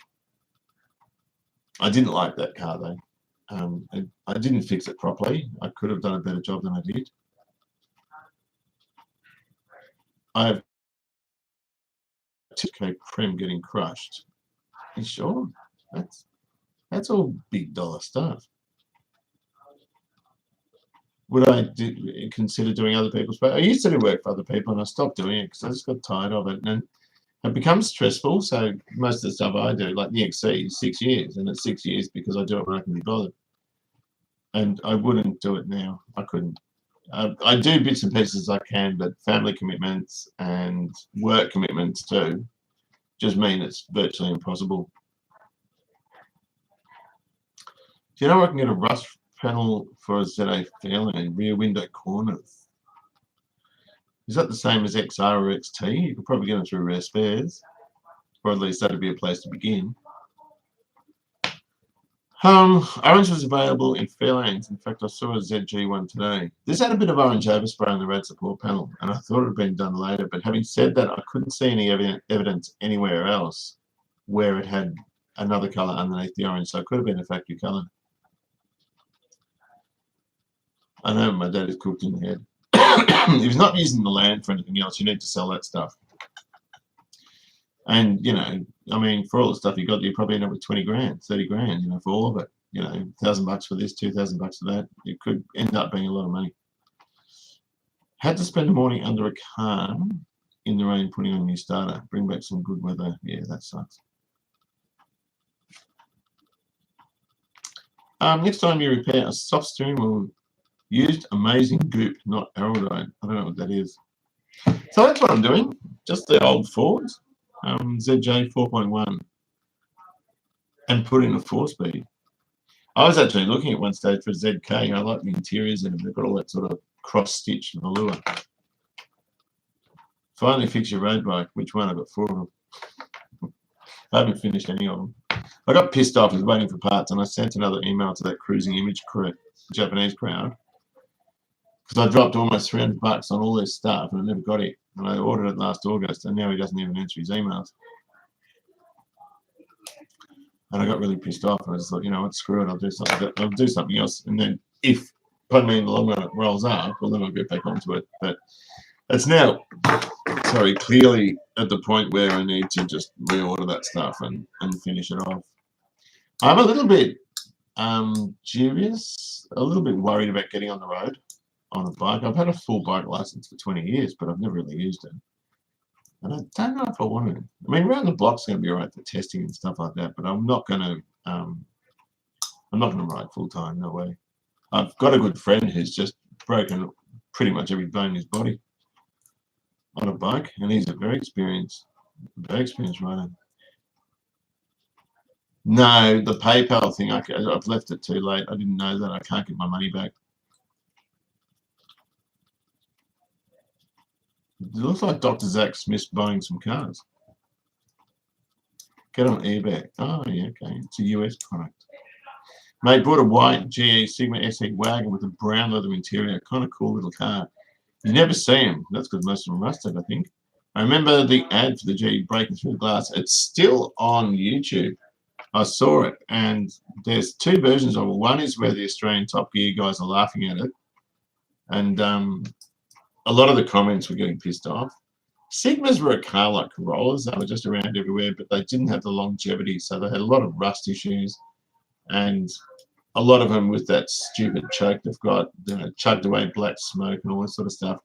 A: I didn't like that car, though. I didn't fix it properly. I could have done a better job than I did. I have 2K Prem getting crushed. You sure? That's all big dollar stuff. Would I consider doing other people's work? I used to do work for other people, and I stopped doing it because I just got tired of it. And it becomes stressful. So most of the stuff I do, like the XC, is 6 years, and it's 6 years because I do it when I can be bothered. And I wouldn't do it now. I couldn't. I do bits and pieces I can, but family commitments and work commitments too just mean it's virtually impossible. Do you know where I can get a rust panel for a ZA Fairlane rear window corners? Is that the same as XR or XT? You could probably get them through Rare Spares, or at least that'd be a place to begin. Orange was available in Fairlanes. In fact, I saw a ZG one today. This had a bit of orange overspray on the rad support panel, and I thought it had been done later. But having said that, I couldn't see any evidence anywhere else where it had another colour underneath the orange, so it could have been a factory colour. I know my dad is cooked in the head. If he's not using the land for anything else, you need to sell that stuff. And, you know, I mean, for all the stuff you got, you probably end up with 20 grand, 30 grand, you know, for all of it. You know, $1,000 for this, $2,000 for that. It could end up being a lot of money. Had to spend the morning under a car in the rain putting on a new starter. Bring back some good weather. Yeah, that sucks. Next time you repair a soft steering wheel, used amazing goop, not Araldite. I don't know what that is. So that's what I'm doing. Just the old Fords, ZJ 4.1, and put in a 4-speed. I was actually looking at one stage for ZK. I like the interiors and they've got all that sort of cross-stitch velour. Finally fix your road bike. Which one? I've got 4 of them. I haven't finished any of them. I got pissed off. I was waiting for parts, and I sent another email to that Cruising Image crew, Japanese crowd, because I dropped almost $300 on all their stuff, and I never got it. And I ordered it last August, and now he doesn't even answer his emails. And I got really pissed off. And I just thought, you know what, screw it. I'll do something else. And then if, pardon me, in the long run it rolls up, well, then I'll get back onto it. But it's now, clearly at the point where I need to just reorder that stuff and finish it off. I'm a little bit dubious, a little bit worried about getting on the road on a bike. I've had a full bike license for 20 years, but I've never really used it. And I don't know if I want to. I mean, around the block's going to be all right for testing and stuff like that, but I'm not going to ride full time. No way. I've got a good friend who's just broken pretty much every bone in his body on a bike, and he's a very experienced rider. No, the PayPal thing, I've left it too late. I didn't know that. I can't get my money back. It looks like Dr. Zach Smith's buying some cars. Get on eBay. Oh, yeah, okay. It's a US product. Mate, bought a white GE Sigma SE wagon with a brown leather interior. Kind of cool little car. You never see them. That's because most of them rusted, I think. I remember the ad for the GE breaking through the glass. It's still on YouTube. I saw it, and there's 2 versions of it. One is where the Australian Top Gear guys are laughing at it, and a lot of the comments were getting pissed off. Sigmas were a car like Corollas. They were just around everywhere, but they didn't have the longevity, so they had a lot of rust issues, and a lot of them with that stupid choke they've got, chugged away black smoke and all that sort of stuff,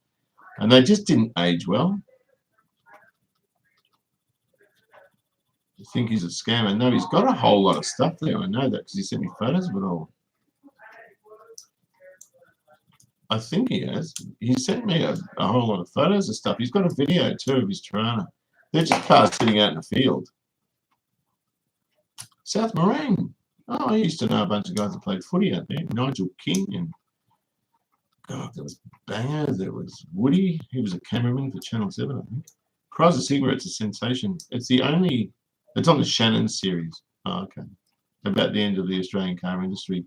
A: and they just didn't age well. I think he's a scammer. No, he's got a whole lot of stuff there. I know that because he sent me photos of it all. I think he has. He sent me a whole lot of photos of stuff. He's got a video too of his Tirana. They're just cars sitting out in the field. South Moraine. Oh, I used to know a bunch of guys that played footy out there. Nigel King and God, there was Banger. There was Woody. He was a cameraman for Channel 7, I think. Chrysler Sigma, it's a sensation. It's on the Shannon series. Oh, okay. About the end of the Australian car industry.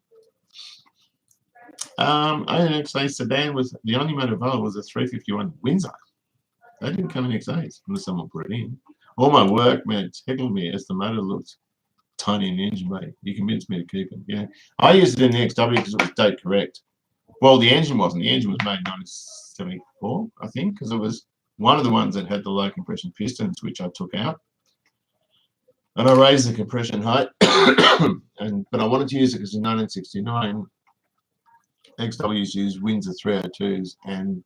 A: XA sedan was the only motor available was a 351 Windsor. They didn't come in XAs unless someone put it in. All my workmates heckled me as the motor looked tiny in the engine bay. You convinced me to keep it. Yeah, I used it in the XW because it was date correct. Well, the engine wasn't. The engine was made in 1974, I think, because it was one of the ones that had the low compression pistons, which I took out. And I raised the compression height, but I wanted to use it because in 1969, XWs used Windsor 302s, and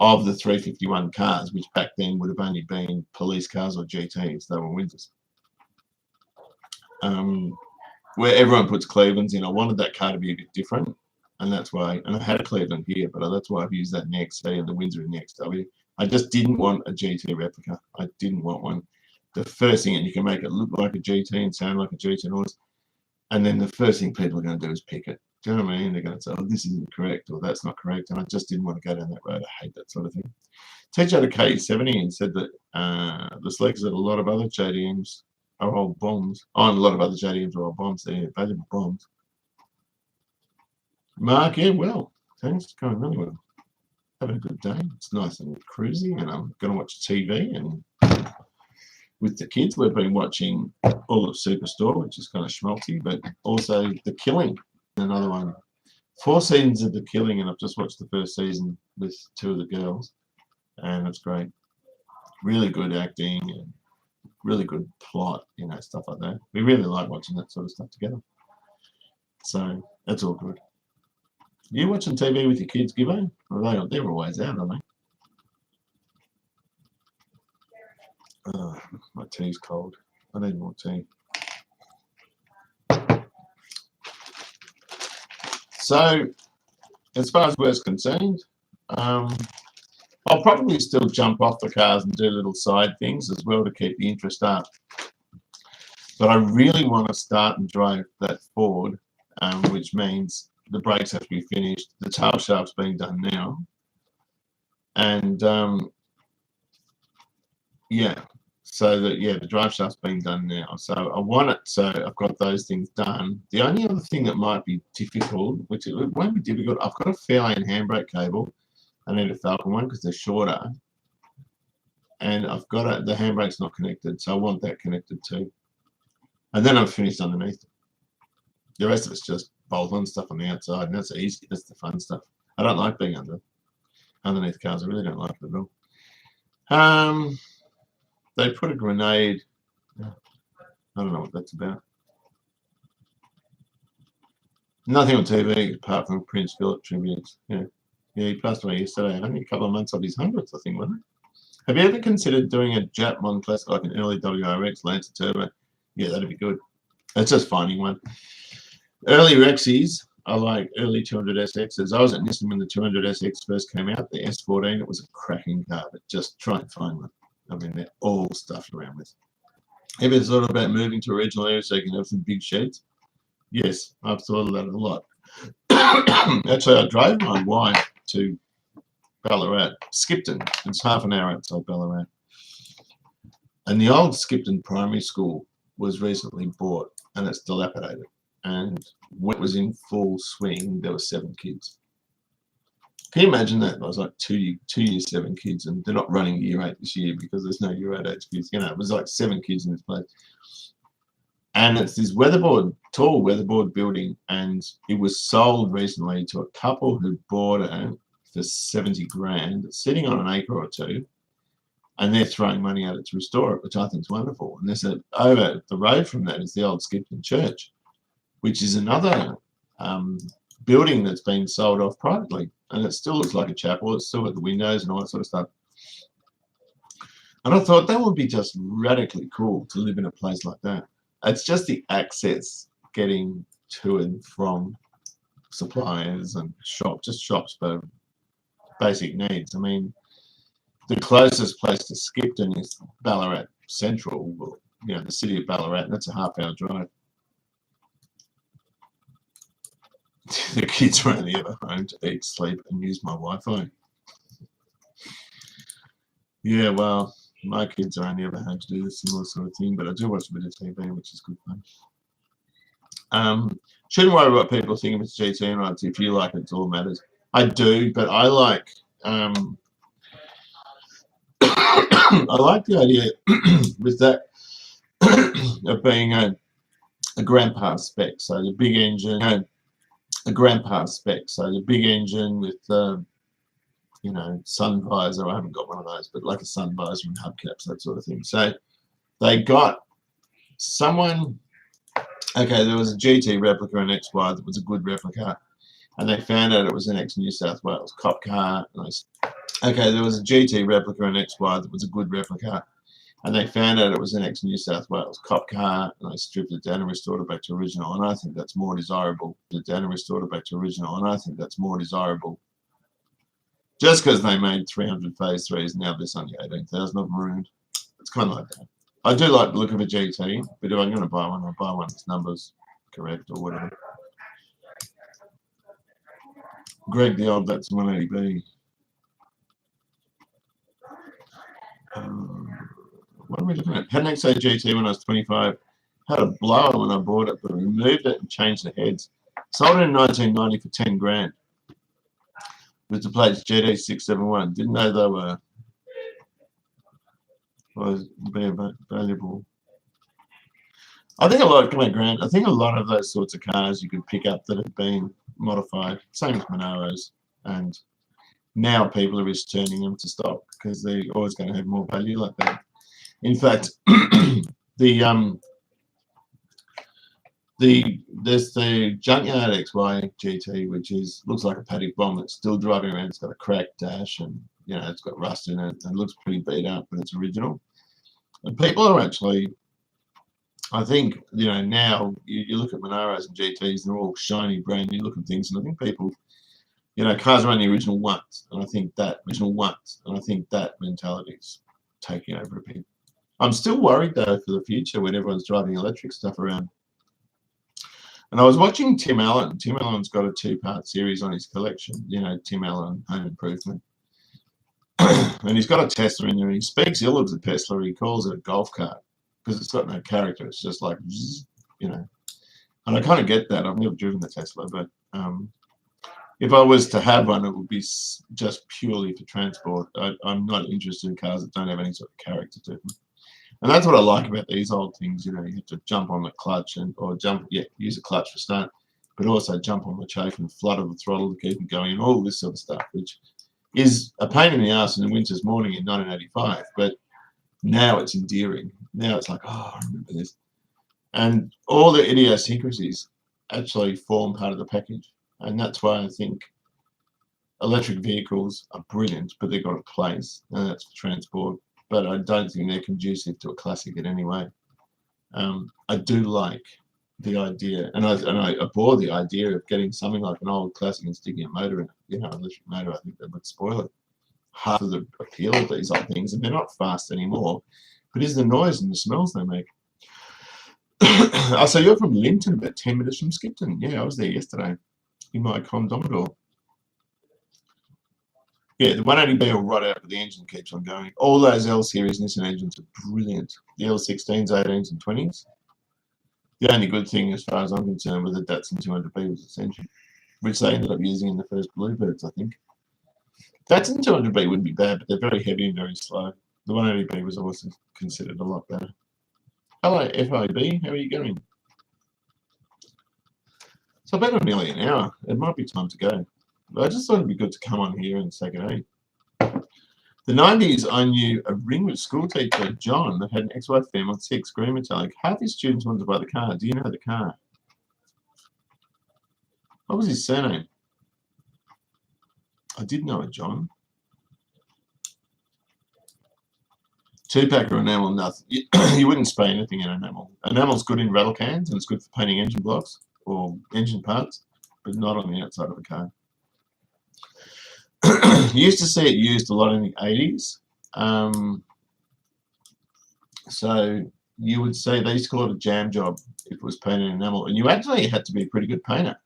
A: of the 351 cars, which back then would have only been police cars or GTs, they were Windsors. Where everyone puts Clevelands in, I wanted that car to be a bit different, and that's why. And I had a Cleveland here, but that's why I've used that in the XC and the Windsor in the XW. I just didn't want a GT replica. I didn't want one. The first thing, and you can make it look like a GT and sound like a GT and all this, and then the first thing people are going to do is pick it. Do you know what I mean? They're going to say, oh, this isn't correct, or that's not correct, and I just didn't want to go down that road. I hate that sort of thing. Teacher had a KE70 and said that the selectors at a lot of other JDMs are old bombs. Oh, and a lot of other JDMs are old bombs. They're valuable bombs. Mark, yeah, well, thanks. It's going really well. Having a good day. It's nice and cruisy, and I'm going to watch TV. And with the kids, we've been watching all of Superstore, which is kind of schmaltzy, but also The Killing, another one. 4 seasons of The Killing, and I've just watched the first season with 2 of the girls, and it's great. Really good acting and really good plot, stuff like that. We really like watching that sort of stuff together. So that's all good. You watching TV with your kids, Gibbo? Or they're always out, aren't they? My tea's cold. I need more tea. So as far as we're concerned, I'll probably still jump off the cars and do little side things as well to keep the interest up. But I really want to start and drive that Ford, which means the brakes have to be finished. The tail shaft's being done now. And yeah, so that, yeah, the drive shaft's being done now. So I want it, so I've got those things done. The only other thing that might be difficult, which it won't be difficult, I've got a Fairlane handbrake cable. I need a Falcon one because they're shorter. And I've got the handbrake's not connected, so I want that connected too. And then I'm finished underneath. The rest of it's just bolt-on stuff on the outside, and that's easy. That's the fun stuff. I don't like being underneath cars. I really don't like it at all. They put a grenade. I don't know what that's about. Nothing on TV apart from Prince Philip tributes. Yeah, he passed away yesterday. Only a couple of months of his 100th, I think, wasn't it? Have you ever considered doing a Jap Mon Classic, like an early WRX Lancer Turbo? Yeah, that'd be good. It's just finding one. Early Rexies are like early 200SXs. I was at Nissan when the 200SX first came out, the S14. It was a cracking car, but just try and find one. I mean, they're all stuffed around with. Have you thought about moving to a regional area so you can have some big sheds? Yes, I've thought of that a lot. Actually, I drove my wife to Ballarat, Skipton. It's half an hour outside Ballarat. And the old Skipton Primary School was recently bought, and it's dilapidated. And when it was in full swing, there were 7 kids. Can you imagine that? I was like 2 year 7 kids, and they're not running year 8 this year because there's no year 8 age kids. You know, it was like 7 kids in this place. And it's this tall weatherboard building, and it was sold recently to a couple who bought it for 70 grand, sitting on an acre or two, and they're throwing money at it to restore it, which I think is wonderful. And there's over the road from that is the old Skipton Church, which is another building that's been sold off privately, and it still looks like a chapel. It's still got the windows and all that sort of stuff. And I thought that would be just radically cool to live in a place like that. It's just the access getting to and from suppliers and shops for basic needs. I mean, the closest place to Skipton is Ballarat Central, you know, the city of Ballarat, and that's a half-hour drive. The kids are only ever home to eat, sleep, and use my Wi-Fi. Yeah, well, my kids are only ever home to do a similar sort of thing, but I do watch a bit of TV, which is good fun. Shouldn't worry what people think of it's GT rides. If you like it, it's all that matters. I do, but I like I like the idea with that of being a grandpa spec, so the big engine, a grandpa spec, so the big engine with you know, sun visor. I haven't got one of those, but like a sun visor and hubcaps, that sort of thing. So they got someone. Okay, there was a GT replica in XY that was a good replica, and they found out it was an ex-New South Wales cop car. Okay, there was a GT replica in XY that was a good replica, and they found out it was an ex-New South Wales cop car, and they stripped it down and restored it back to original. And I think that's more desirable. Down and restored it back to original, and I think that's more desirable. Just because they made 300 phase 3s, now there's only 18,000 of them around. It's kind of like that. I do like the look of a GT, but if I'm going to buy one, I'll buy one that's numbers correct or whatever. Greg, the old that's 180B. What are we looking at? Had an XA GT when I was 25. Had a blower when I bought it, but removed it and changed the heads. Sold it in 1990 for 10 grand. With the plates GD671. Didn't know they were valuable. I think a lot of those sorts of cars you could pick up that have been modified. Same as Monaros, and now people are just turning them to stock because they're always going to have more value like that. In fact, there's the Junkyard XY GT, which looks like a paddock bomb. It's still driving around. It's got a cracked dash, and you know it's got rust in it. And it looks pretty beat up, but it's original. And people are actually I think, now you look at Monaros and GTs, they're all shiny, brand new looking things. And I think people, cars are only original once. And I think that mentality is taking over a bit. I'm still worried, though, for the future when everyone's driving electric stuff around. And I was watching Tim Allen. Tim Allen's got a 2-part series on his collection, Tim Allen Home Improvement. And he's got a Tesla in there. And he speaks ill of the Tesla. He calls it a golf cart because it's got no character. It's just like, And I kind of get that. I've never driven the Tesla, but if I was to have one, it would be just purely for transport. I'm not interested in cars that don't have any sort of character to them. And that's what I like about these old things. You have to jump on the clutch use a clutch for start, but also jump on the chafe and flutter the throttle to keep it going and all this sort of stuff, which is a pain in the ass in a winter's morning in 1985. But now it's endearing. Now it's like, oh, I remember this. And all the idiosyncrasies actually form part of the package. And that's why I think electric vehicles are brilliant, but they've got a place, and that's for transport. But I don't think they're conducive to a classic in any way. I do like the idea, and I abhor the idea of getting something like an old classic and sticking a motor in it. An electric motor, I think that would spoil it. Half of the appeal of these old things, and they're not fast anymore, but is the noise and the smells they make. So you're from Linton, about 10 minutes from Skipton. Yeah, I was there yesterday in my Commodore. Yeah, the 180B will rot out, but the engine keeps on going. All those L series Nissan engines are brilliant. The L16s, 18s, and 20s. The only good thing, as far as I'm concerned, with the Datsun 200B was its engine, which they ended up using in the first Bluebirds, I think. Datsun 200B wouldn't be bad, but they're very heavy and very slow. The 180B was also considered a lot better. Hello, FIB. How are you going? So I've been on nearly an hour. It might be time to go. But I just thought it'd be good to come on here and say good day. The 90s, I knew a Ringwood school teacher, John, that had an ex-wife family, 6, green metallic. Half his students wanted to buy the car. Do you know the car? What was his surname? I did know it, John. 2-pack or enamel, nothing. You wouldn't spray anything in enamel. Enamel's good in rattle cans and it's good for painting engine blocks or engine parts, but not on the outside of a car. You used to see it used a lot in the 80s. So you would say they used to call it a jam job if it was painted in enamel. And you actually had to be a pretty good painter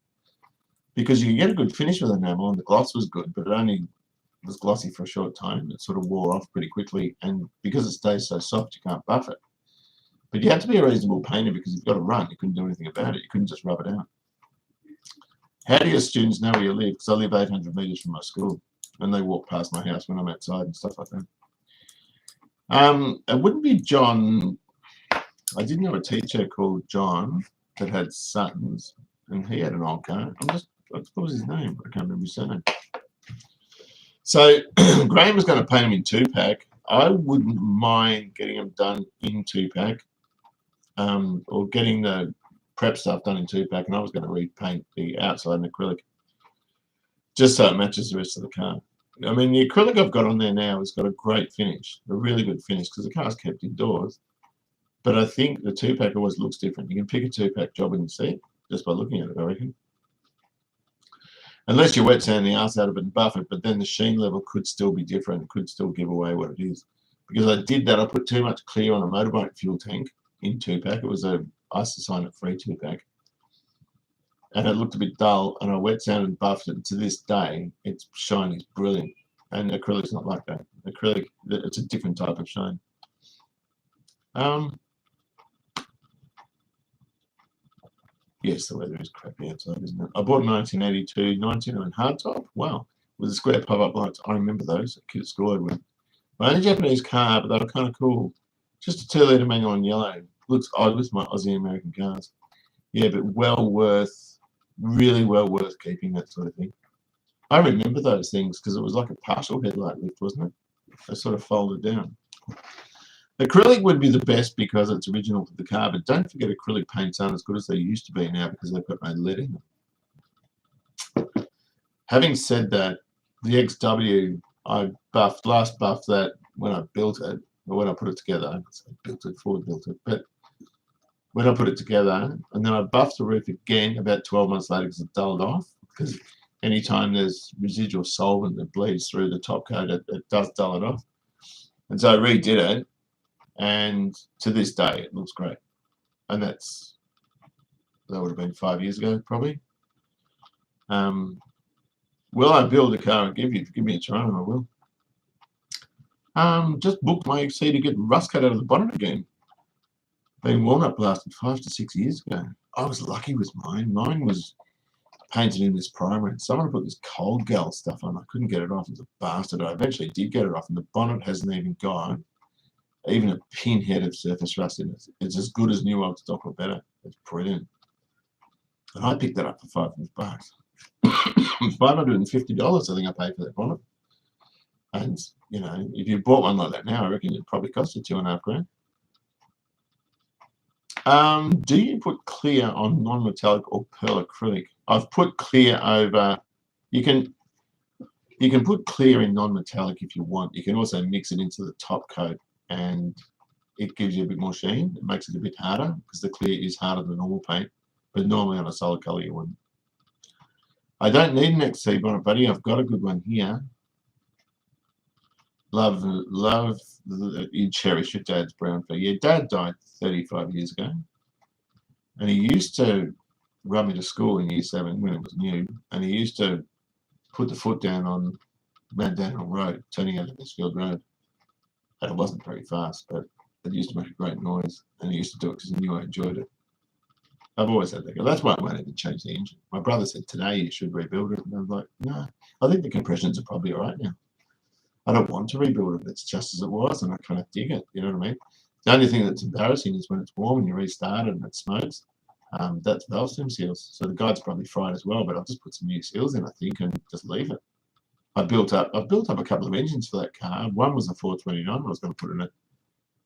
A: because you could get a good finish with enamel and the gloss was good, but it only was glossy for a short time. It sort of wore off pretty quickly. And because it stays so soft, you can't buff it. But you had to be a reasonable painter because you've got to run. You couldn't do anything about it. You couldn't just rub it out. How do your students know where you live? Because I live 800 metres from my school. And they walk past my house when I'm outside and stuff like that. It wouldn't be John. I did know a teacher called John that had sons, and he had an old car. What was his name? I can't remember his surname. So Graham was going to paint him in 2-pack. I wouldn't mind getting them done in 2-pack, or getting the prep stuff done in 2-pack, and I was going to repaint the outside in acrylic, just so it matches the rest of the car. I mean, the acrylic I've got on there now has got a great finish, a really good finish, because the car's kept indoors. But I think the 2-pack always looks different. You can pick a 2-pack job and see it just by looking at it, I reckon. Unless you wet sand the arse out of it and buff it, but then the sheen level could still be different. It could still give away what it is. Because I did that, I put too much clear on a motorbike fuel tank in 2-pack. It was a isocyanate-free 2-pack. And it looked a bit dull, and I wet sanded and buffed it. And to this day, its shine is brilliant. And acrylic's not like that. Acrylic, it's a different type of shine. Yes, the weather is crappy outside, isn't it? I bought a 1982 99 hardtop. Wow, with the square pop-up lights. I remember those. A kid at school had one. My only Japanese car, but they were kind of cool. Just a 2-litre manual in yellow. Looks odd with my Aussie American cars. Yeah, but really well worth keeping, that sort of thing. I remember those things because it was like a partial headlight lift, wasn't it? They sort of folded down. Acrylic would be the best because it's original to the car, but don't forget acrylic paints aren't as good as they used to be now because they've got no lead in them. Having said that, the XW, I last buffed that when I built it, or when I put it together. I built it, Ford built it, but when I put it together, and then I buffed the roof again about 12 months later because it dulled off. Because anytime there's residual solvent that bleeds through the top coat, it does dull it off. And so I redid it, and to this day it looks great. And that would have been 5 years ago, probably. Will I build a car and give me a try? I will. Just booked my XC to get rust cut out of the bonnet again. Been walnut blasted 5 to 6 years ago. I was lucky with mine. Mine was painted in this primer, and someone put this cold gal stuff on. I couldn't get it off. It was a bastard. I eventually did get it off, and the bonnet hasn't even got even a pinhead of surface rust in it. It's as good as new old stock or better. It's brilliant. And I picked that up for $500. $550, I think I paid for that bonnet. And you know, if you bought one like that now, I reckon it'd probably cost you $2.5 grand. Do you put clear on non-metallic or pearl acrylic? I've put clear over. You can put clear in non-metallic if you want. You can also mix it into the top coat, and it gives you a bit more sheen. It makes it a bit harder because the clear is harder than normal paint, but normally on a solid color you wouldn't. I don't need an XC bonnet, buddy. I've got a good one here. Love, you cherish your dad's brown fur. Yeah, Dad died 35 years ago, and he used to run me to school in year 7 when it was new, and he used to put the foot down on Mad Daniel Road, turning out of Misfield Road, and it wasn't very fast, but it used to make a great noise, and he used to do it because he knew I enjoyed it. I've always had that. That's why I wanted to change the engine. My brother said today you should rebuild it, and I was like, no, I think the compressions are probably all right now. I don't want to rebuild it. It's just as it was, and I kind of dig it. You know what I mean? The only thing that's embarrassing is when it's warm and you restart it and it smokes. That's valve stem seals. So the guide's probably fried as well, but I'll just put some new seals in, I think, and just leave it. I've built up a couple of engines for that car. One was a 429 I was going to put in it.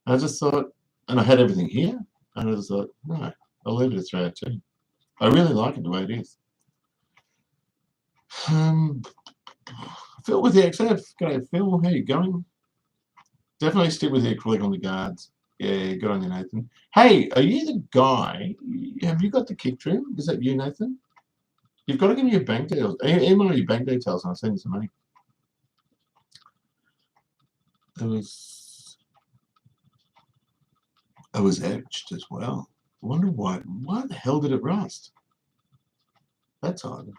A: And I just thought, and I had everything here, and I just thought, no, I'll leave it at 302. I really like it the way it is. Phil with the XF. G'day, Phil. How you going? Definitely stick with the acrylic on the guards. Yeah, good on you, Nathan. Hey, are you the guy? Have you got the kick trim? Is that you, Nathan? You've got to give me your bank details. Email your bank details and I'll send you some money. It was etched as well. I wonder why. Why the hell did it rust? That's odd.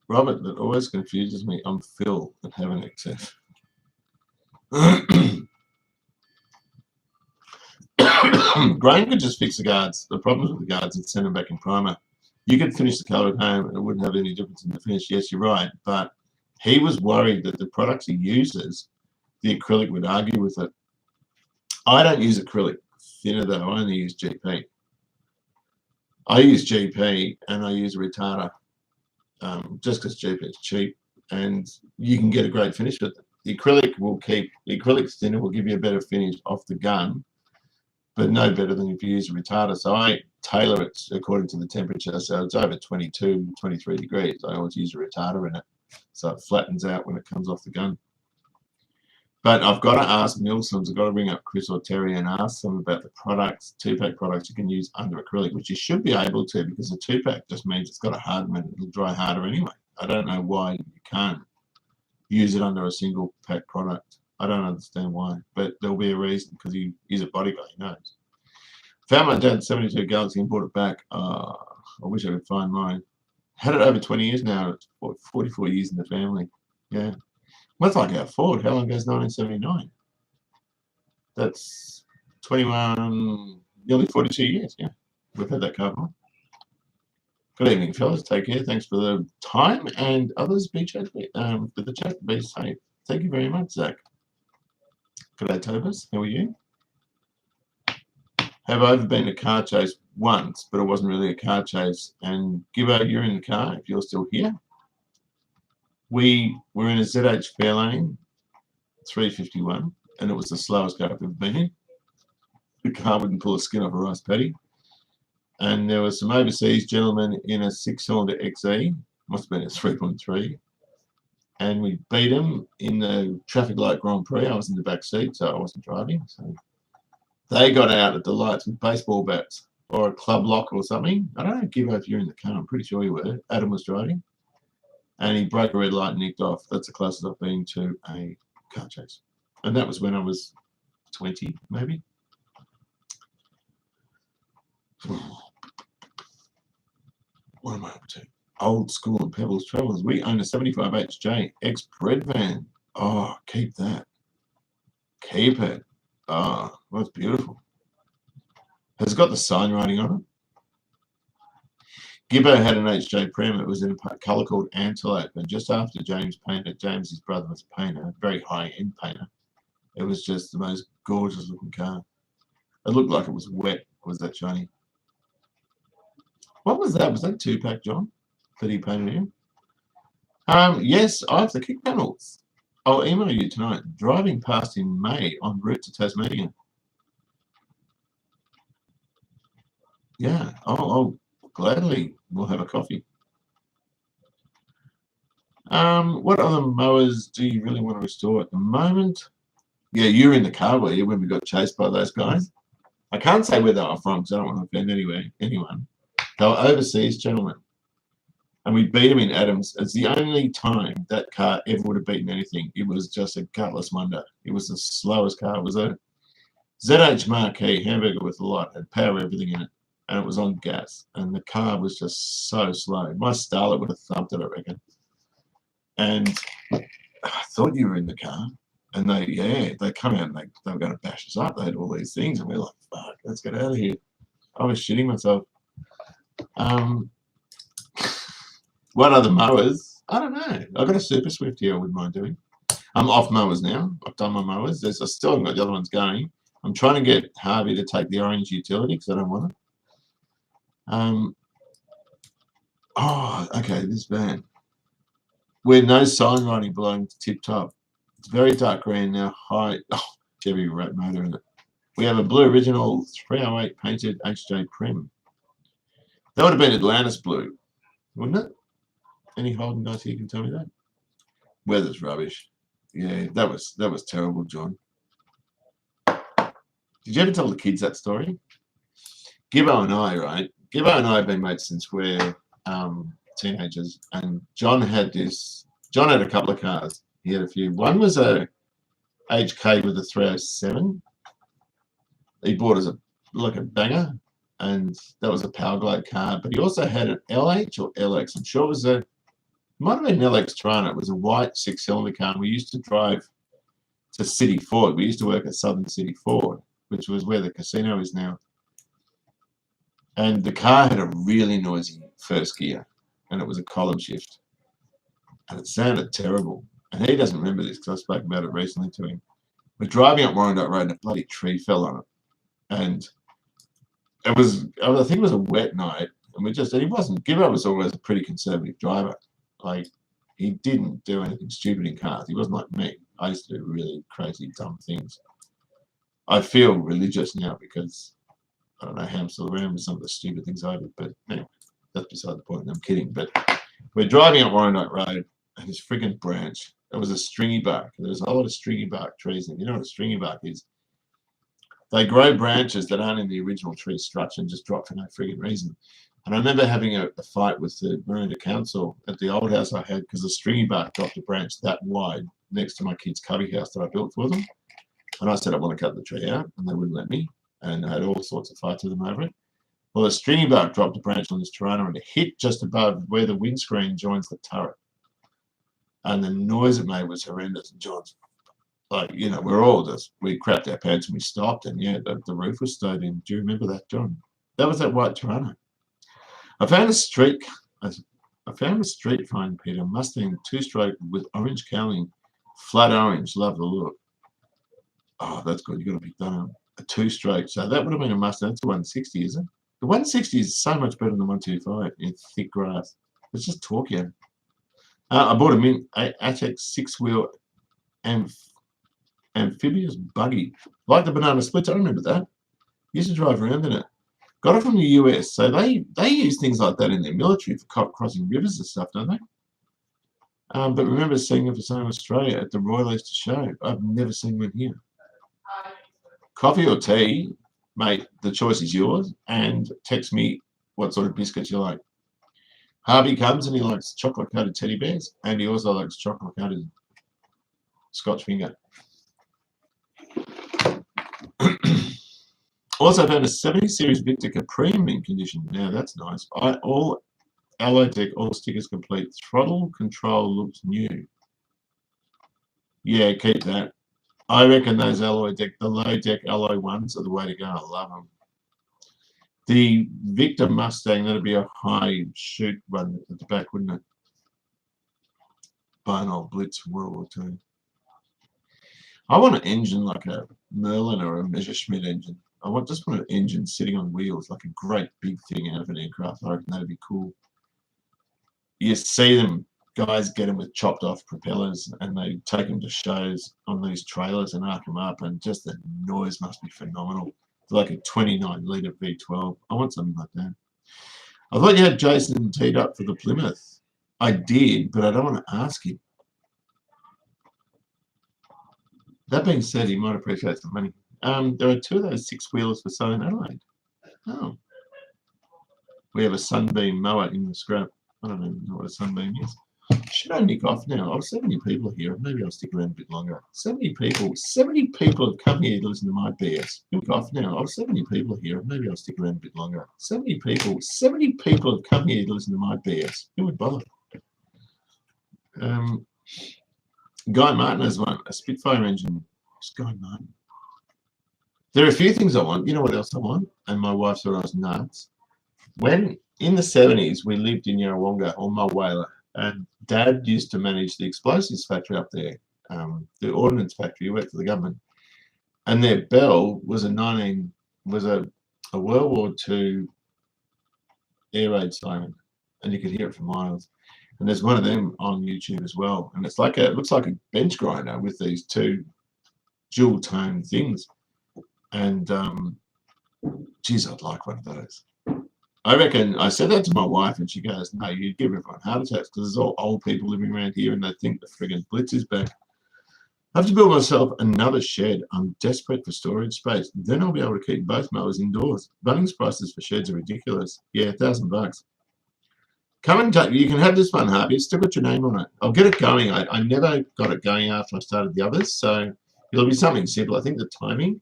A: Robert, that always confuses me. I'm Phil and have an XF. Graham could just fix the guards. The problems with the guards and send them back in primer. You could finish the colour at home and it wouldn't have any difference in the finish. Yes, you're right. But he was worried that the products he uses, the acrylic would argue with it. I don't use acrylic thinner though. I only use GP. I use GP and I use a retarder just because GP is cheap and you can get a great finish with it. The acrylic thinner will give you a better finish off the gun, but no better than if you use a retarder. So I tailor it according to the temperature. So it's over 22, 23 degrees. I always use a retarder in it. So it flattens out when it comes off the gun. But I've got to ask Milsons, I've got to ring up Chris or Terry and ask them about the products, 2-pack products you can use under acrylic, which you should be able to because a 2-pack just means it's got a harden and it'll dry harder anyway. I don't know why you can't use it under a single pack product. I don't understand why, but there'll be a reason because he's a body guy, he knows. Found my dad's 72 Galaxy and bought it back. I wish I could find mine. Had it over 20 years now. It's 44 years in the family. Yeah. That's like our Ford. How long ago is 1979? That's 21, nearly 42 years. Yeah. We've had that car for. Good evening, fellas. Take care. Thanks for the time and others. For the chat. Be safe. Thank you very much, Zach. G'day, Tobus. How are you? Have I ever been to a car chase? Once, but it wasn't really a car chase. And Gibbo, you're in the car if you're still here. We were in a ZH Fairlane 351, and it was the slowest car I've ever been in. The car wouldn't pull a skin off a rice paddy. And there were some overseas gentlemen in a 6-cylinder XE, must have been a 3.3, and we beat them in the traffic light Grand Prix. I was in the back seat, so I wasn't driving. So They got out at the lights with baseball bats or a club lock or something. I don't know, Gibbo, if you're in the car. I'm pretty sure you were. Adam was driving. And he broke a red light and nicked off. That's the closest I've been to a car chase. And that was when I was 20, maybe. What am I up to? Old School and Pebbles Travels. We own a 75 HJ X-Bread van. Oh, keep that. Keep it. Oh, that's beautiful. Has it got the sign writing on it? Gibbo had an HJ Prem. It was in a colour called Antelope. And just after James painted, James, his brother, was a painter, a very high-end painter. It was just the most gorgeous looking car. It looked like it was wet. It was that shiny. What was that? Was that a 2-pack, John, that he painted him? Yes, I have the kick panels. I'll email you tonight. Driving past in May en route to Tasmania. Yeah, I'll gladly we'll have a coffee. What other mowers do you really want to restore at the moment? Yeah, you were in the car, were you, when we got chased by those guys? I can't say where they were from because I don't want to offend anyone. They were overseas gentlemen. And we beat them in Adams. It's the only time that car ever would have beaten anything. It was just a gutless wonder. It was the slowest car. It was a ZH Marquee hamburger with a lot. It had power everything in it. And it was on gas. And the car was just so slow. My Starlet would have thumped it, I reckon. And I thought you were in the car. And they come out and they were going to bash us up. They had all these things. And we were like, fuck, let's get out of here. I was shitting myself. What other mowers? I don't know. I've got a Super Swift here I wouldn't mind doing. I'm off mowers now. I've done my mowers. I still haven't got the other ones going. I'm trying to get Harvey to take the orange utility because I don't want it. Okay, this van. Where no sign writing belonging to Tip Top. It's very dark green now. High Chevy rat motor in it. We have a blue original 308 painted HJ Prem. That would have been Atlantis blue, wouldn't it? Any Holden guys here can tell me that? Weather's rubbish. Yeah, that was terrible, John. Did you ever tell the kids that story? Gibbo and I, right? Gibbo and I have been mates since we're teenagers, and John had a couple of cars. He had a few. One was a HK with a 307. He bought us like a banger, and that was a Powerglide car. But he also had an LH or LX. I'm sure it might have been an LX Tirana. It was a white 6-cylinder car, and we used to drive to City Ford. We used to work at Southern City Ford, which was where the casino is now. And the car had a really noisy first gear, and it was a column shift. And it sounded terrible. And he doesn't remember this because I spoke about it recently to him. We're driving up Warrandyte Road and a bloody tree fell on it. And I think it was a wet night. And Gibbo was always a pretty conservative driver. Like, he didn't do anything stupid in cars. He wasn't like me. I used to do really crazy, dumb things. I feel religious now because I don't know how I'm still around with some of the stupid things I did. But anyway, that's beside the point. I'm kidding. But we're driving up Warrandyte Road and this frigging branch. It was a stringy bark. There's a lot of stringy bark trees. And you know what a stringy bark is? They grow branches that aren't in the original tree structure and just drop for no frigging reason. And I remember having a fight with the Maroondah Council at the old house I had because the stringy bark dropped a branch that wide next to my kids' cubby house that I built for them. And I said I want to cut the tree out, and they wouldn't let me. And I had all sorts of fights with them over it. Well, the stringy bark dropped a branch on this Tirana and it hit just above where the windscreen joins the turret. And the noise it made was horrendous. And John's like, you know, we crapped our pants and we stopped. And yeah, the roof was stowed in. Do you remember that, John? That was that white Tirana. I found a street find, Peter. Mustang 2-stroke with orange cowling, flat orange. Love the look. Oh, that's good. You got to pick that up. A 2-stroke. So that would have been a Mustang. That's a 160, is it? The 160 is so much better than the 125 in thick grass. It's just torquey. I bought a Mint Atex 6-wheel amphibious buggy. Like the banana splits. I remember that. Used to drive around in it. Got it from the US. So they use things like that in their military for crossing rivers and stuff, don't they? But remember seeing them for sale in Australia at the Royal Easter Show. I've never seen one here. Coffee or tea? mate, the choice is yours, and text me what sort of biscuits you like. Harvey comes and he likes chocolate-coated teddy bears, and he also likes chocolate-coated Scotch finger. Also found a 70 Series Victor Capri mint condition. Now that's nice. All alloy deck, all stickers complete. Throttle control looks new. Yeah, keep that. I reckon those alloy deck, the low deck alloy ones are the way to go. I love them. The Victor Mustang, that'd be a high shoot one at the back, wouldn't it? Buy an old Blitz from World War II. I want an engine like a Merlin or a Messerschmitt engine. Just want an engine sitting on wheels, like a great big thing out of an aircraft. I reckon that'd be cool. You see them, guys get them with chopped off propellers, and they take them to shows on these trailers and arc them up, and just the noise must be phenomenal. It's like a 29-litre V12. I want something like that. I thought you had Jason teed up for the Plymouth. I did, but I don't want to ask him. That being said, he might appreciate some money. There are 2 of those 6-wheelers for sale in Adelaide. Oh. We have a Sunbeam mower in the scrap. I don't even know what a Sunbeam is. Should I nick off now? Oh, 70 people here. Maybe I'll stick around a bit longer. 70 people have come here to listen to my BS. Nick off now. Oh, 70 people here. Maybe I'll stick around a bit longer. 70 people have come here to listen to my BS. Who would bother? Guy Martin has one. A Spitfire engine. It's Guy Martin. There are a few things I want. You know what else I want? And my wife thought I was nuts. When in the 70s we lived in Yarrawonga on Mulwala, and Dad used to manage the explosives factory up there, the ordnance factory. He worked for the government, and their bell was a World War II air raid siren, and you could hear it for miles. And there's one of them on YouTube as well, and it looks like a bench grinder with these 2 dual tone things. And geez, I'd like one of those. I reckon I said that to my wife, and she goes, "No, you'd give everyone heart attacks because there's all old people living around here, and they think the friggin' Blitz is back." I have to build myself another shed. I'm desperate for storage space. Then I'll be able to keep both mowers indoors. Bunnings prices for sheds are ridiculous. Yeah, $1,000. Come and take. You can have this one, Harvey. It's still got your name on it. I'll get it going. I never got it going after I started the others, so it'll be something simple. I think the timing,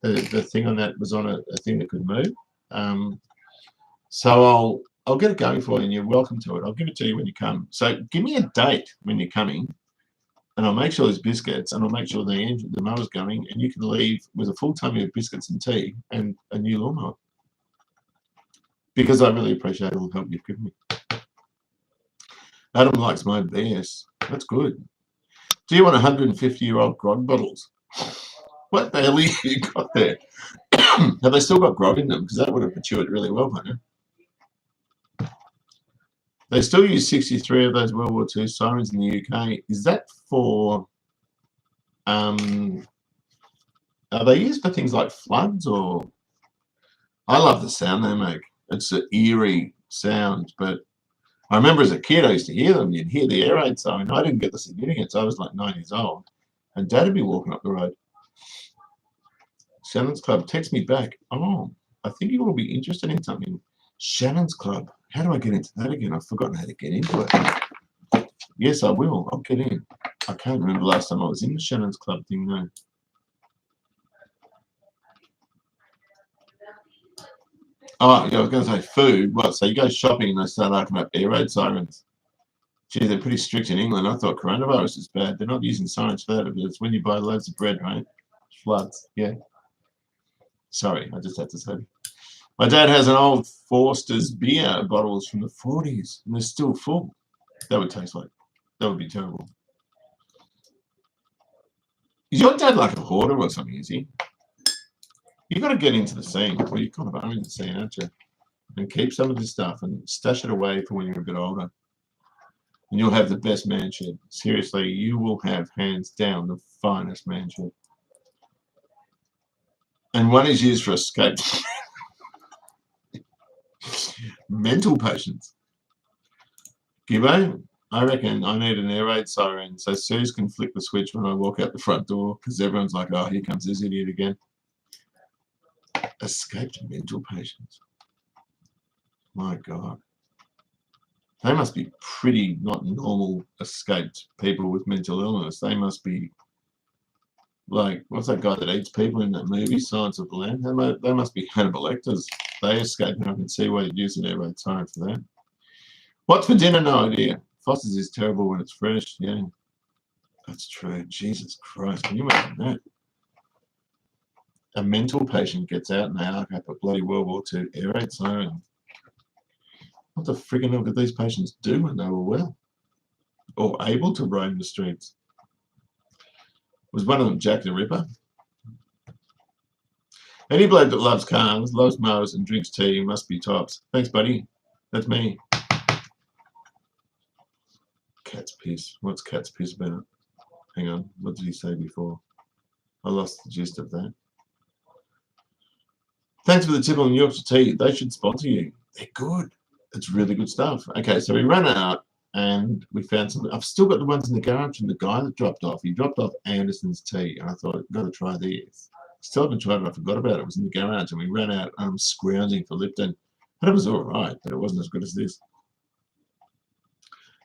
A: the thing on that was on a thing that could move. So I'll get it going for you, and you're welcome to it. I'll give it to you when you come. So give me a date when you're coming, and I'll make sure there's biscuits, and I'll make sure the mower's going, and you can leave with a full tummy of biscuits and tea and a new lawnmower. Because I really appreciate all the help you've given me. Adam likes my BS. That's good. Do you want 150-year-old grog bottles? What the hell have you got there? Have they still got grog in them? Because that would have matured really well, wouldn't it? They still use 63 of those World War II sirens in the UK. Is that for, are they used for things like floods or? I love the sound they make. It's an eerie sound, but I remember as a kid I used to hear them. You'd hear the air raid siren. I didn't get the significance. I was like 9 years old, and Dad would be walking up the road. Shannon's Club, text me back. Oh, I think you will be interested in something. Shannon's Club. How do I get into that again? I've forgotten how to get into it. Yes, I will. I'll get in. I can't remember the last time I was in the Shannon's Club thing, though. Oh, yeah, I was going to say food. What? So you go shopping and they start arcing up air raid sirens. Gee, they're pretty strict in England. I thought coronavirus is bad. They're not using sirens for that, but it's when you buy loads of bread, right? Floods, yeah. Sorry, I just had to say. My dad has an old Forster's beer bottles from the 40s, and they're still full. That would taste like, that would be terrible. Is your dad like a hoarder or something, is he? You've got to get into the scene. Well, you're kind of are in the scene, aren't you? And keep some of this stuff and stash it away for when you're a bit older. And you'll have the best man shed. Seriously, you will have, hands down, the finest man shed. And one is used for escape. Mental patients. Gibbo, I reckon I need an air raid siren so Suze can flick the switch when I walk out the front door because everyone's like, oh, here comes this idiot again. Escaped mental patients. My God. They must be pretty not normal escaped people with mental illness. They must be like, what's that guy that eats people in that movie, Silence of the Lambs? They must be Hannibal Lecters. They escape, and I can see why you'd use an air raid siren for that. What's for dinner? No idea. Foster's is terrible when it's fresh. Yeah, that's true. Jesus Christ, can you imagine that? A mental patient gets out and they arc up a bloody World War II air raid siren. What the friggin' hell did these patients do when they were well? Or able to roam the streets? Was one of them Jack the Ripper? Any bloke that loves cars, loves mowers and drinks tea must be tops. Thanks, buddy. That's me. Cat's piss. What's cat's piss about? Hang on. What did he say before? I lost the gist of that. Thanks for the tip on Yorkshire tea. They should sponsor you. They're good. It's really good stuff. Okay, so we ran out and we found some. I've still got the ones in the garage from the guy that dropped off. He dropped off Anderson's tea, and I thought, I've got to try these. Still haven't tried it. I forgot about it. It was in the garage, and we ran out scrounging for Lipton. And it was all right, but it wasn't as good as this.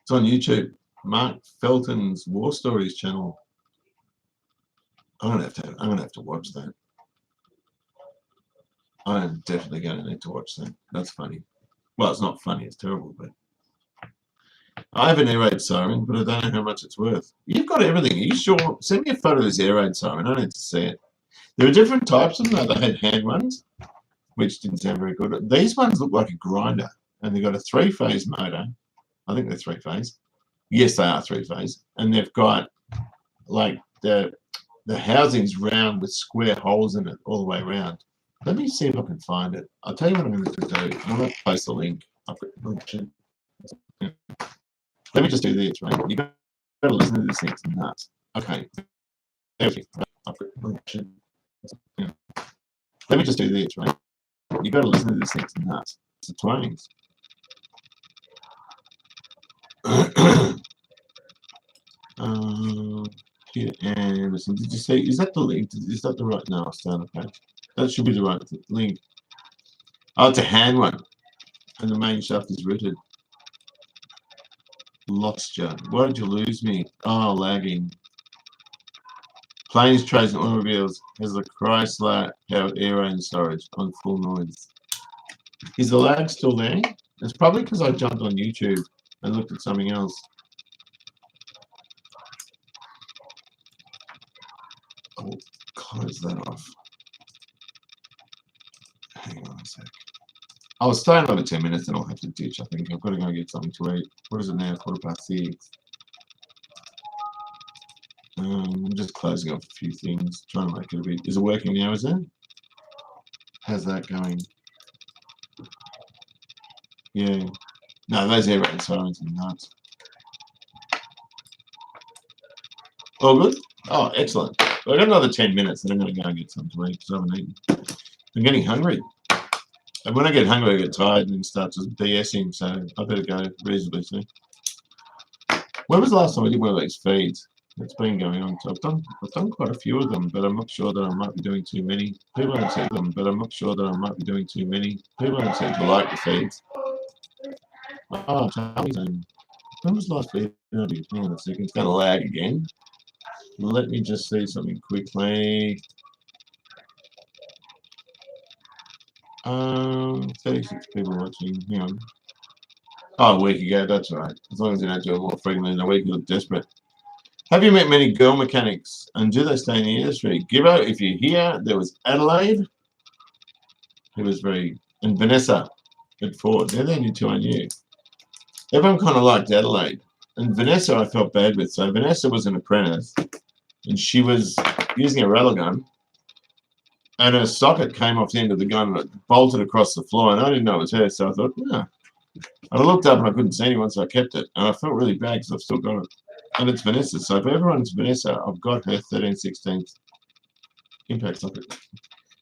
A: It's on YouTube. Mark Felton's War Stories channel. I'm gonna have to watch that. I am definitely going to need to watch that. That's funny. Well, it's not funny. It's terrible, but I have an air raid siren, but I don't know how much it's worth. You've got everything. Are you sure? Send me a photo of this air raid siren. I need to see it. There are different types of them. They had hand ones, which didn't sound very good. These ones look like a grinder, and they've got a 3-phase motor. I think they're 3-phase. Yes, they are 3-phase, and they've got like the housing's round with square holes in it all the way around. Let me see if I can find it. I'll tell you what I'm going to do. I'm going to post the link. Let me just do this, right? You've got to listen to this thing. It's nuts. Okay. Let me just do this, right? You've got to listen to this thing. It's nuts. It's the Twains. Here, Anderson. Did you say, is that the link? Is that the right? No, I'll start the page. That should be the right link. Oh, it's a hand one. And the main shaft is rooted. Lost you. Why did you lose me? Oh, lagging. Planes, trains, and automobiles has a Chrysler powered air raid storage on full noise. Is the lag still there? It's probably because I jumped on YouTube and looked at something else. I'll close that off. Hang on a sec. I'll stay another 10 minutes and I'll have to ditch. I think I've got to go get something to eat. What is it now? 6:15. I'm just closing off a few things, trying to make it a bit. Is it working now? Is it? How's that going? Yeah. No, those air raid sirens are nuts. All good? Oh, excellent. Well, I've got another 10 minutes and I'm going to go and get something to eat because I haven't eaten. I'm getting hungry. And when I get hungry, I get tired and start just BSing, so I better go reasonably soon. When was the last time I did one of these feeds? It's been going on. So I've done quite a few of them, but I'm not sure that I might be doing too many. People don't seem them, but I'm not sure that I might be doing too many. People don't seem to like the feeds. Oh, when was the last feed? Hang on a second. It's going to lag again. Let me just see something quickly. 36 people watching. Hang on. Oh, a week ago. That's right. As long as you don't do it more frequently than a week, you look desperate. Have you met many girl mechanics, and do they stay in the industry? Gibbo, if you're here, there was Adelaide, who was and Vanessa at Ford. They're the only two I knew. Everyone kind of liked Adelaide, and Vanessa I felt bad with. So Vanessa was an apprentice, and she was using a rattle gun, and her socket came off the end of the gun and it bolted across the floor, and I didn't know it was her, so I thought, no. And I looked up and I couldn't see anyone, so I kept it, and I felt really bad because I've still got it. And it's Vanessa, so if everyone's Vanessa, I've got her 13/16 impact socket.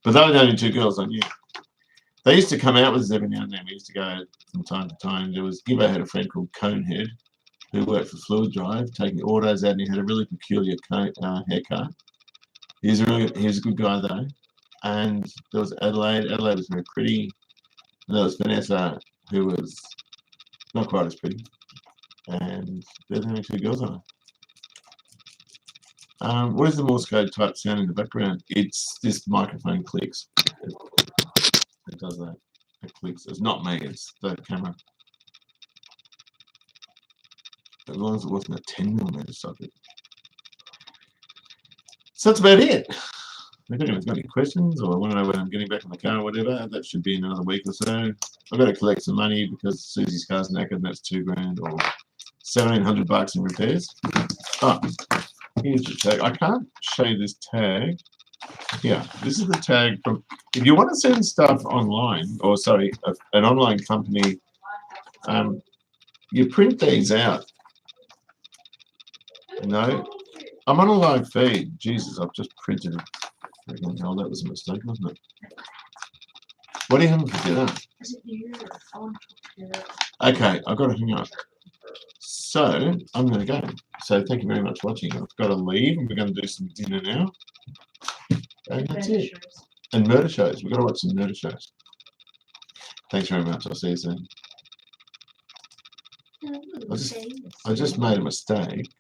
A: But they were the only two girls I knew. They used to come out with us every now and then. We used to go from time to time. Gibbo had a friend called Conehead who worked for Fluid Drive, taking autos out, and he had a really peculiar haircut. He was a good guy though. And there was Adelaide. Adelaide was very pretty. And there was Vanessa, who was not quite as pretty. And there's only 2 girls on it. What is the Morse code type sound in the background? It's this microphone clicks. It does that. It clicks. It's not me, it's the camera. As long as it wasn't a 10mm socket. So that's about it. If anyone's got any questions or want to know when I'm getting back in the car or whatever, that should be in another week or so. I've got to collect some money because Susie's car's knackered and that's $2,000 or $1,700 in repairs. Oh, here's the tag. I can't show you this tag. Yeah, this is the tag from. If you want to send stuff online, or sorry, an online company, you print these out. No, I'm on a live feed. Jesus, I've just printed it. Oh, that was a mistake, wasn't it? What are you having for dinner? Okay, I've got to hang up. So I'm going to go. So thank you very much for watching. I've got to leave, and we're going to do some dinner now. And that's it. And murder shows. We've got to watch some murder shows. Thanks very much. I'll see you soon. I just made a mistake.